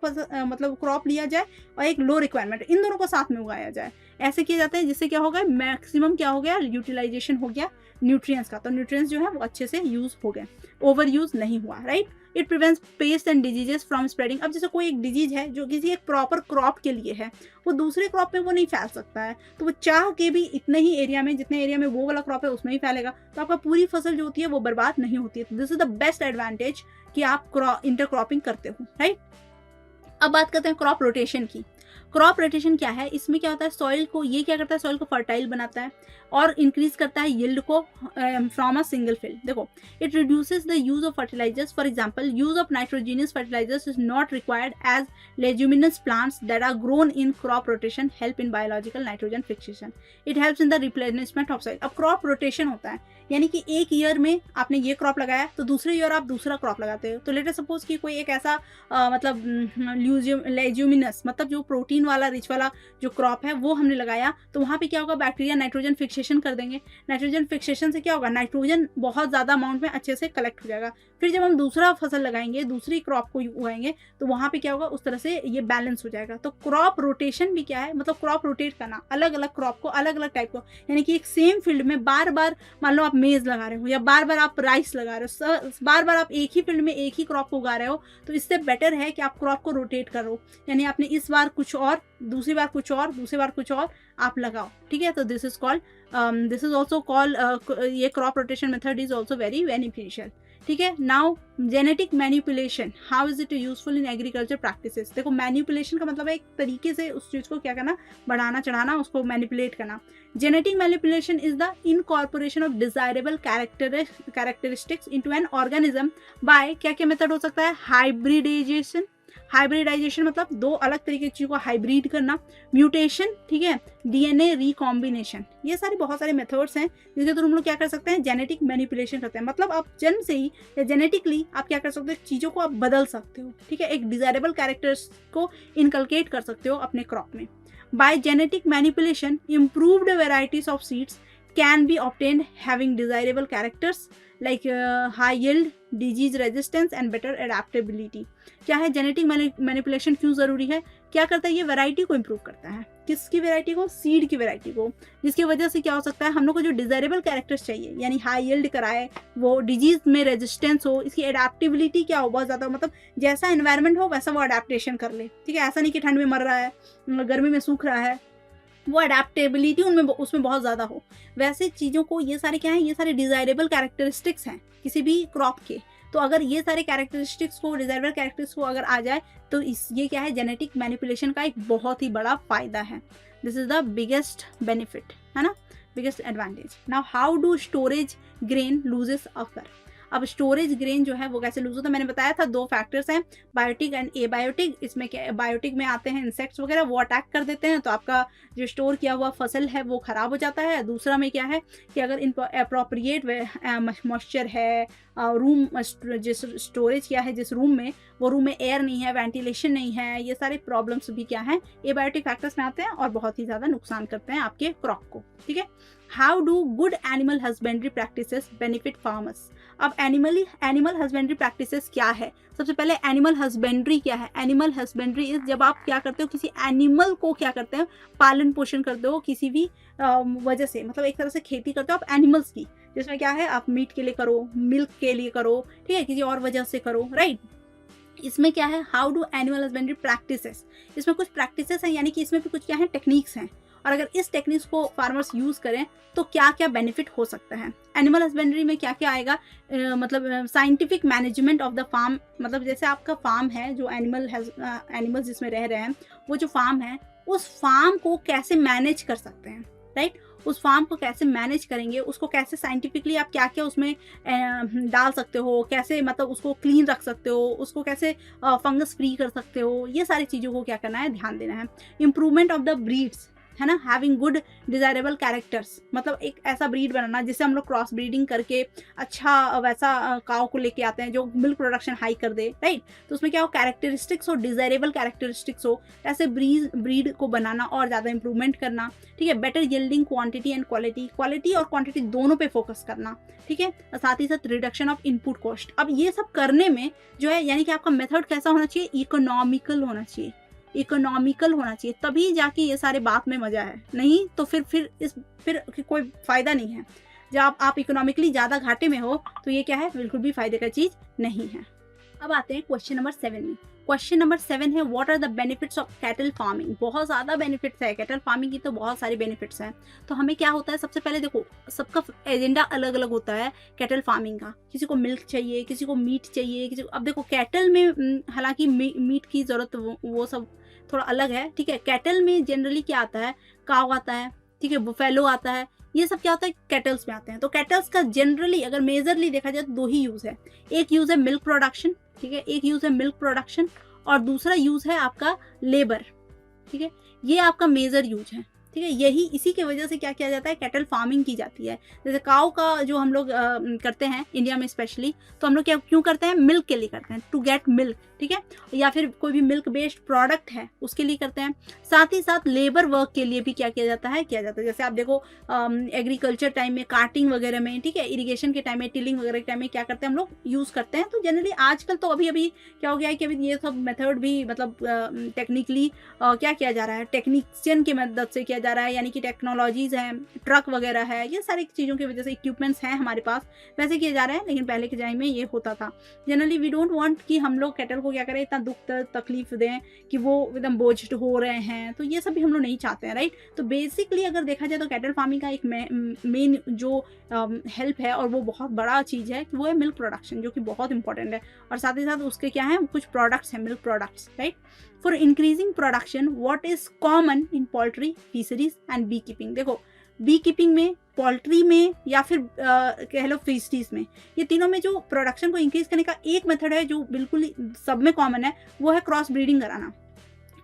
मतलब क्रॉप लिया जाए और एक लो रिक्वायरमेंट, इन दोनों को साथ में उगाया जाए। ऐसे किया जाता है जिससे क्या होगा, मैक्सिमम क्या हो गया, यूटिलाइजेशन हो गया न्यूट्रिएंट्स का। तो न्यूट्रिएंट्स जो है वो अच्छे से यूज़ हो गए, ओवर यूज़ नहीं हुआ, right. It prevents paste and diseases from spreading. अब जैसे कोई एक डिजीज है जो किसी एक प्रॉपर क्रॉप के लिए है, वो दूसरे क्रॉप में वो नहीं फैल सकता है, तो वो चाह के भी इतने ही एरिया में, जितने एरिया में वो वाला क्रॉप है उसमें ही फैलेगा, तो आपका पूरी फसल जो होती है वो बर्बाद नहीं होती है। तो this is the best advantage कि आप इंटरक्रॉपिंग करते हो, राइट। अब बात करते हैं क्रॉप रोटेशन की। क्रॉप रोटेशन क्या है, इसमें क्या होता है, सॉइल को ये क्या करता है, सॉइल को फर्टाइल बनाता है और इंक्रीज करता है यील्ड को फ्रॉम अ सिंगल फील्ड। देखो, it reduces the use of fertilisers. For example, use of nitrogenous fertilisers is not required as leguminous plants that are grown in crop rotation help in biological nitrogen fixation. It helps in the replenishment of soil. अब क्रॉप रोटेशन होता है यानी कि एक ईयर में आपने ये क्रॉप लगाया तो दूसरे ईयर आप दूसरा क्रॉप लगाते हो। तो लेटर सपोज कि कोई एक ऐसा मतलब लेज्यूमिनस मतलब जो प्रोटीन वाला रिच वाला जो क्रॉप है वो हमने लगाया, तो वहाँ पे क्या होगा, बैक्टीरिया नाइट्रोजन फिक्सेशन कर देंगे। नाइट्रोजन फिक्सेशन से क्या होगा, नाइट्रोजन बहुत ज़्यादा अमाउंट में अच्छे से कलेक्ट हो जाएगा। फिर जब हम दूसरा फसल लगाएंगे, दूसरी क्रॉप को उगाएंगे, तो वहाँ पे क्या होगा, उस तरह से ये बैलेंस हो जाएगा। तो क्रॉप रोटेशन भी क्या है, मतलब क्रॉप रोटेट करना, अलग अलग क्रॉप को, अलग अलग टाइप को, यानी कि एक सेम फील्ड में बार बार, मान लो आप मेज लगा रहे हो या बार बार आप राइस लगा रहे हो, बार बार आप एक ही फील्ड में एक ही क्रॉप को उगा रहे हो, तो इससे बेटर है कि आप क्रॉप को रोटेट करो। यानी आपने इस बार कुछ और, दूसरी बार कुछ और, दूसरी बार कुछ और आप लगाओ, ठीक है। तो दिस इज ऑल्सो कॉल्ड ये crop rotation method is also very beneficial, ठीक है। Now genetic manipulation, how is it useful in agriculture practices. देखो, मैनिपुलेशन का मतलब है एक तरीके से उस चीज़ को क्या करना, बढ़ाना चढ़ाना, उसको मैनिपुलेट करना। Genetic manipulation is the incorporation of desirable characteristics into an organism by क्या क्या मेथड हो सकता है, हाइब्रिडाइजेशन। हाइब्रिडाइजेशन मतलब दो अलग तरीके की चीज़ों को हाइब्रिड करना, म्यूटेशन, ठीक है, डीएनए रिकॉम्बिनेशन। ये सारे बहुत सारे मेथड्स हैं जिसके थ्रू हम लोग क्या कर सकते हैं, जेनेटिक मैनिपुलेशन करते हैं। मतलब आप जन्म से ही या जेनेटिकली आप क्या कर सकते हो, चीज़ों को आप बदल सकते हो, ठीक है, एक डिजायरेबल कैरेक्टर्स को इनकलकेट कर सकते हो अपने क्रॉप में। Bye genetic manipulation improved varieties of seeds can be obtained having desirable characters like high yield, disease resistance and better adaptability। क्या है जेनेटिक मैनिपुलेशन, क्यों ज़रूरी है, क्या करता है, ये वैरायटी को इम्प्रूव करता है। किसकी वैरायटी को, सीड की वैरायटी को, जिसकी वजह से क्या हो सकता है, हम लोग को जो डिजायरेबल कैरेक्टर्स चाहिए, यानी हाई यील्ड कराए, वो डिजीज में रेजिस्टेंस हो, इसकी एडेप्टेबिलिटी क्या हो, बहुत ज़्यादा, मतलब जैसा एनवायरनमेंट हो वैसा वो अडेप्टेशन कर ले, ठीक है। ऐसा नहीं कि ठंड में मर रहा है, गर्मी में सूख रहा है, वो अडेप्टेबिलिटी उसमें बहुत ज़्यादा हो। वैसे चीज़ों को, ये सारे क्या हैं, ये सारे डिजायरेबल कैरेक्टरिस्टिक्स हैं किसी भी क्रॉप के। तो अगर ये सारे कैरेक्टरिस्टिक्स को, डिजायरेबल कैरेक्टरिस्टिक्स को अगर आ जाए, तो ये क्या है, जेनेटिक मैनिपुलेशन का एक बहुत ही बड़ा फायदा है। This is the biggest benefit, है ना, biggest advantage. Now how do storage grain losses occur. अब स्टोरेज ग्रेन जो है वो कैसे लूज होता है, मैंने बताया था 2 फैक्टर्स हैं, बायोटिक एंड एबायोटिक। इसमें क्या, बायोटिक में आते हैं इंसेक्ट्स वगैरह, वो अटैक कर देते हैं तो आपका जो स्टोर किया हुआ फसल है वो खराब हो जाता है। दूसरा में क्या है कि अगर इन अप्रोप्रिएट मॉइस्चर है, रूम जिस स्टोरेज किया है जिस रूम में, वो रूम में एयर नहीं है, वेंटिलेशन नहीं है, ये सारे प्रॉब्लम्स भी क्या है एबायोटिक फैक्टर्स में आते हैं और बहुत ही ज़्यादा नुकसान करते हैं आपके क्रॉप को। ठीक है, how do good animal husbandry practices benefit farmers. अब एनिमल हस्बेंड्री प्रैक्टिसेस क्या है, सबसे पहले एनिमल हस्बेंड्री क्या है। एनिमल हस्बेंड्री इज जब आप क्या करते हो, किसी एनिमल को क्या करते हो, पालन पोषण करते हो किसी भी वजह से, मतलब एक तरह से खेती करते हो आप एनिमल्स की, जिसमें क्या है आप मीट के लिए करो, मिल्क के लिए करो, ठीक है, किसी और वजह से करो, राइट। इसमें क्या है, how do animal husbandry practices, इसमें कुछ प्रैक्टिसेस हैं, यानी कि इसमें भी कुछ क्या है टेक्निक्स हैं, और अगर इस टेक्निक्स को फार्मर्स यूज करें तो क्या क्या बेनिफिट हो सकता है। एनिमल हस्बेंड्री में क्या क्या आएगा, मतलब scientific management of the farm, मतलब जैसे आपका फार्म है, जो एनिमल्स जिसमें रह रहे हैं, वो जो फार्म है उस फार्म को कैसे मैनेज कर सकते हैं, राइट। उस फार्म को कैसे मैनेज करेंगे, उसको कैसे साइंटिफिकली आप क्या क्या उसमें डाल सकते हो, कैसे मतलब उसको क्लीन रख सकते हो, उसको कैसे फंगस फ्री कर सकते हो, ये सारी चीज़ों को क्या करना है, ध्यान देना है। इम्प्रूवमेंट ऑफ द ब्रीड्स, है ना, हैविंग गुड डिजायरेबल कैरेक्टर्स, मतलब एक ऐसा ब्रीड बनाना जिससे हम लोग क्रॉस ब्रीडिंग करके अच्छा वैसा काव को लेके आते हैं जो मिल्क प्रोडक्शन हाई कर दे, राइट। तो उसमें क्या हो, कैरेक्टरिस्टिक्स हो, डिजायरेबल कैरेक्टरिस्टिक्स हो, ऐसे ब्रीड को बनाना और ज़्यादा इंप्रूवमेंट करना, ठीक है। Better yielding quantity and quality और क्वांटिटी दोनों पे फोकस करना, ठीक है। साथ ही साथ रिडक्शन ऑफ इनपुट कॉस्ट। अब ये सब करने में जो है, यानी कि आपका मेथड कैसा होना चाहिए, इकोनॉमिकल होना चाहिए, इकोनॉमिकल होना चाहिए, तभी जाके ये सारे बात में मजा है, नहीं तो फिर कोई फायदा नहीं है। जब आप इकोनॉमिकली ज़्यादा घाटे में हो तो ये क्या है, बिल्कुल भी फायदे का चीज़ नहीं है। अब आते हैं क्वेश्चन नंबर 7 में। क्वेश्चन नंबर 7 है, what are the benefits of cattle farming. बहुत ज़्यादा बेनिफिट्स है कैटल फार्मिंग की, तो बहुत सारे बेनिफिट्स हैं। तो हमें क्या होता है, सबसे पहले देखो सबका एजेंडा अलग अलग होता है कैटल फार्मिंग का, किसी को मिल्क चाहिए, किसी को मीट चाहिए, किसी को, अब देखो कैटल में हालांकि मीट की ज़रूरत वो सब थोड़ा अलग है, ठीक है। कैटल में जनरली क्या आता है, काव आता है, ठीक है, बुफेलो आता है, ये सब क्या होता है कैटल्स में आते हैं। तो कैटल्स का जनरली अगर मेजरली देखा जाए तो 2 ही यूज़ है, एक यूज़ है मिल्क प्रोडक्शन, ठीक है, एक यूज़ है मिल्क प्रोडक्शन, और दूसरा यूज़ है आपका लेबर, ठीक है, ये आपका मेजर यूज है, ठीक है। यही इसी के वजह से क्या किया जाता है, कैटल फार्मिंग की जाती है। जैसे काऊ का जो हम लोग करते हैं इंडिया में स्पेशली, तो हम लोग क्या क्यों करते हैं, मिल्क के लिए करते हैं, टू गेट मिल्क, ठीक है, या फिर कोई भी मिल्क बेस्ड प्रोडक्ट है उसके लिए करते हैं। साथ ही साथ लेबर वर्क के लिए भी क्या किया जाता है, जैसे आप देखो एग्रीकल्चर टाइम में, काटिंग वगैरह में, ठीक है, इरिगेशन के टाइम में, टिलिंग वगैरह के टाइम में क्या करते हैं हम लोग, यूज़ करते हैं। तो जनरली आजकल तो अभी क्या हो गया है कि अभी ये सब मेथड भी मतलब टेक्निकली क्या किया जा रहा है, टेक्नीशियन की मदद से किया जा रहा है, यानी कि टेक्नोलॉजीज हैं, ट्रक वगैरह है, ये सारी चीज़ों की वजह से इक्विपमेंट्स हैं हमारे पास, वैसे किए जा रहे हैं। लेकिन पहले के टाइम में ये होता था। जनरली वी डोंट वांट कि हम लोग कैटल को क्या करें, इतना दुख तकलीफ दें कि वो एकदम बोझ हो रहे हैं, तो ये सब भी हम लोग नहीं चाहते हैं, राइट। तो बेसिकली अगर देखा जाए तो कैटल फार्मिंग का एक मेन जो हेल्प है और वो बहुत बड़ा चीज़ है, वो है मिल्क प्रोडक्शन, जो कि बहुत इंपॉर्टेंट है। और साथ ही साथ उसके क्या है, कुछ प्रोडक्ट्स हैं, milk products, right. For increasing production what is common in poultry, fisheries and bee keeping. देखो बी कीपिंग में, पोल्ट्री में, या फिर कह लो फिशरीज में, ये तीनों में जो प्रोडक्शन को इंक्रीज करने का एक मेथड है जो बिल्कुल सब में कॉमन है, वो है क्रॉस ब्रीडिंग कराना।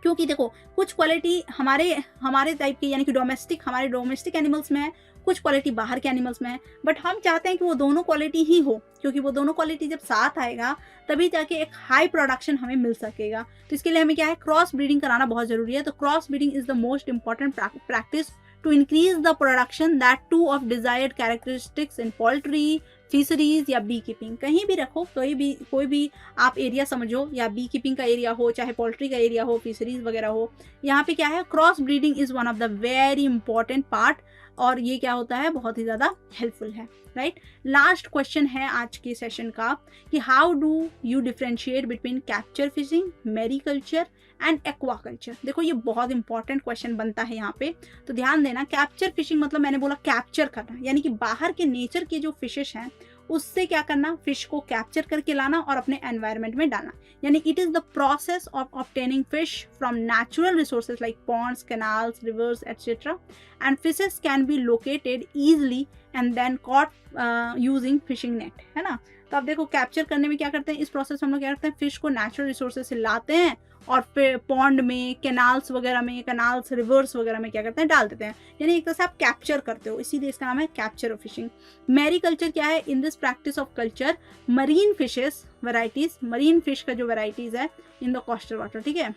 क्योंकि देखो कुछ क्वालिटी हमारे टाइप की, यानी कि हमारे डोमेस्टिक एनिमल्स में है, कुछ क्वालिटी बाहर के एनिमल्स में है, बट हम चाहते हैं कि वो दोनों क्वालिटी ही हो, क्योंकि वो दोनों क्वालिटी जब साथ आएगा तभी जाके एक हाई प्रोडक्शन हमें मिल सकेगा। तो इसके लिए हमें क्या है, क्रॉस ब्रीडिंग कराना बहुत जरूरी है। तो cross breeding is the most important practice to increase the production, that too of desired characteristics in poultry, fisheries या बी कीपिंग। कहीं भी रखो, कोई भी आप एरिया समझो, या बी कीपिंग का एरिया हो, चाहे पोल्ट्री का एरिया हो, फिशरीज वगैरह हो, यहाँ पे क्या है, cross breeding is one of the very important part, और ये क्या होता है, बहुत ही ज़्यादा हेल्पफुल है, राइट। लास्ट क्वेश्चन है आज के सेशन का कि how do you differentiate between capture fishing, mariculture and aquaculture. देखो ये बहुत इंपॉर्टेंट क्वेश्चन बनता है यहाँ पे, तो ध्यान देना। कैप्चर फिशिंग मतलब मैंने बोला कैप्चर करना, यानी कि बाहर के नेचर के जो फिशेस हैं उससे क्या करना, फिश को कैप्चर करके लाना और अपने एनवायरनमेंट में डालना, यानी it is the process of obtaining fish from natural resources like ponds, canals, rivers etcetera, and fishes can be located easily and then caught using fishing net, है ना। तो आप देखो कैप्चर करने में क्या करते हैं, इस प्रोसेस में हम लोग क्या करते हैं, फिश को नेचुरल रिसोर्सेज से लाते हैं और फिर पॉन्ड में, कैनाल्स वगैरह में, कैनाल्स रिवर्स वगैरह में क्या करते हैं, डाल देते हैं। यानी एक तरह से आप कैप्चर करते हो, इसीलिए इसका नाम है कैप्चर ऑफ फिशिंग। मैरीकल्चर क्या है, in this practice of culture marine fishes varieties, marine fish का जो वैरायटीज है इन द कोस्टल वाटर, ठीक है,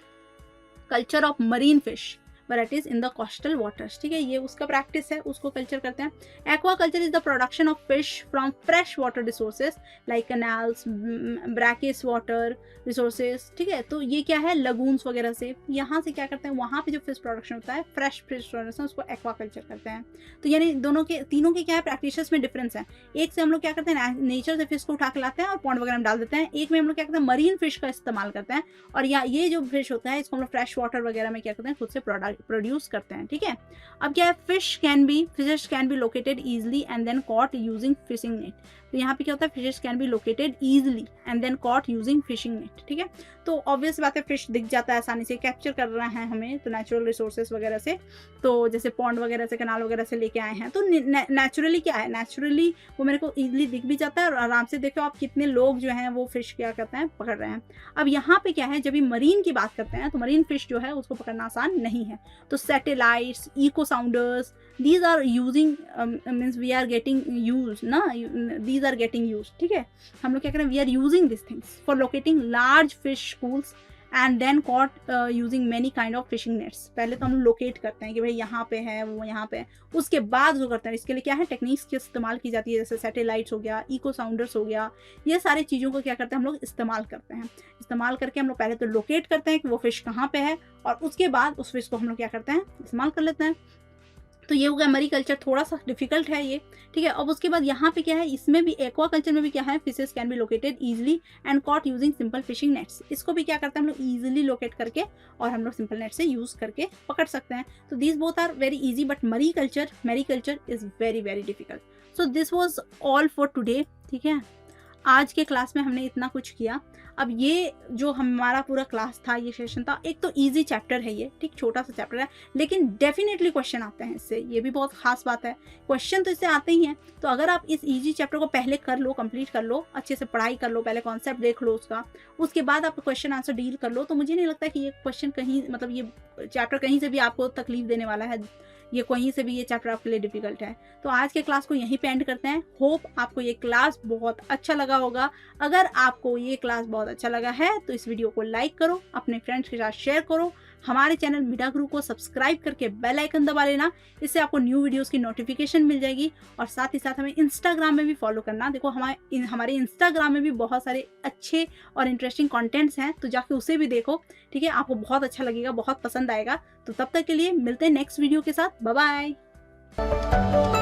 culture of marine fish varieties in the coastal waters, ठीक है, ये उसका प्रैक्टिस है, उसको कल्चर करते हैं। Aqua culture is the production of fish from fresh water resources like canals, brackish water resources, ठीक है। तो ये क्या है, लगून्स वगैरह से, यहाँ से क्या करते हैं, वहाँ पे जो फिश प्रोडक्शन होता है, फ्रेश फिश प्रोडक्शन, उसको एक्वा कल्चर करते हैं। तो यानी दोनों के, तीनों के क्या है, प्रैक्टिसेस में डिफरेंस है। एक से हम लोग क्या करते हैं, नेचर से फिश को उठा के लाते हैं और पॉन्ड वगैरह में डाल देते हैं। एक में हम लोग क्या करते हैं, मरीन फिश का इस्तेमाल करते हैं, और ये जो फिश होता है इसको हम लोग फ्रेश वाटर वगैरह में क्या करते हैं, खुद से प्रोड्यूस करते हैं, ठीक है। अब क्या है, fishes can be located easily and then caught using fishing net. तो यहाँ पे क्या होता है, fishes can be located easily and then caught using fishing net, ठीक है। तो ऑब्वियस बात है, फिश दिख जाता है आसानी से, कैप्चर कर रहे हैं हमें तो नेचुरल रिसोर्सेज वगैरह से, तो जैसे पॉन्ड वगैरह से, कैनाल वगैरह से लेके आए हैं, तो नेचुरली क्या है, नेचुरली वो मेरे को इजिली दिख भी जाता है, और आराम से देखो आप कितने लोग जो हैं वो फिश क्या करते हैं, पकड़ रहे हैं। अब यहाँ पे क्या है, जब भी मरीन की बात करते हैं तो मरीन फिश जो है उसको पकड़ना आसान नहीं है। तो satellites, echo sounders, these are using means we are getting used ना, these are getting used, ठीक है। हम लोग क्या करें, we are using these things for locating large fish schools and then caught using many kind of fishing nets। पहले तो हम लोकेट करते हैं कि भाई यहाँ पे है, वो यहाँ पे है, उसके बाद जो करते हैं, इसके लिए क्या है, टेक्निक्स की इस्तेमाल की जाती है, जैसे सैटेलाइट्स हो गया, इको साउंडर्स हो गया, ये सारी चीज़ों को क्या करते हैं, हम लोग इस्तेमाल करते हैं। इस्तेमाल करके हम लोग पहले तो लोकेट करते हैं कि वो फिश कहाँ पे है, और उसके बाद उस फिश को हम लोग क्या करते हैं, इस्तेमाल कर लेते हैं। तो ये हो गया मैरीकल्चर, थोड़ा सा डिफिकल्ट है ये, ठीक है। अब उसके बाद यहाँ पे क्या है, इसमें भी एक्वा कल्चर में भी क्या है, fishes can be located easily and caught using simple fishing nets. इसको भी क्या करते हैं हम लोग, इजिली लोकेट करके और हम लोग सिंपल नेट से यूज करके पकड़ सकते हैं। तो these both are very easy, but mariculture is very very difficult. So this was all for today, ठीक है। आज के क्लास में हमने इतना कुछ किया। अब ये जो हमारा पूरा क्लास था, ये सेशन था, एक तो इजी चैप्टर है ये, ठीक, छोटा सा चैप्टर है, लेकिन डेफिनेटली क्वेश्चन आते हैं इससे, ये भी बहुत खास बात है, क्वेश्चन तो इससे आते ही हैं। तो अगर आप इस इजी चैप्टर को पहले कर लो, कंप्लीट कर लो, अच्छे से पढ़ाई कर लो, पहले कॉन्सेप्ट देख लो उसका, उसके बाद आप क्वेश्चन आंसर डील कर लो, तो मुझे नहीं लगता कि ये क्वेश्चन कहीं, मतलब ये चैप्टर कहीं से भी आपको तकलीफ देने वाला है, ये कहीं से भी ये चैप्टर आपके लिए डिफिकल्ट है। तो आज के क्लास को यहीं पे एंड करते हैं। होप आपको ये क्लास बहुत अच्छा लगा होगा। अगर आपको ये क्लास बहुत अच्छा लगा है तो इस वीडियो को लाइक करो, अपने फ्रेंड्स के साथ शेयर करो, हमारे चैनल मीडा गुरु को सब्सक्राइब करके बेल आइकन दबा लेना, इससे आपको न्यू वीडियोस की नोटिफिकेशन मिल जाएगी। और साथ ही साथ हमें इंस्टाग्राम में भी फॉलो करना। देखो हमारे इंस्टाग्राम में भी बहुत सारे अच्छे और इंटरेस्टिंग कंटेंट्स हैं, तो जाके उसे भी देखो, ठीक है, आपको बहुत अच्छा लगेगा, बहुत पसंद आएगा। तो तब तक के लिए मिलते हैं नेक्स्ट वीडियो के साथ। Bye bye.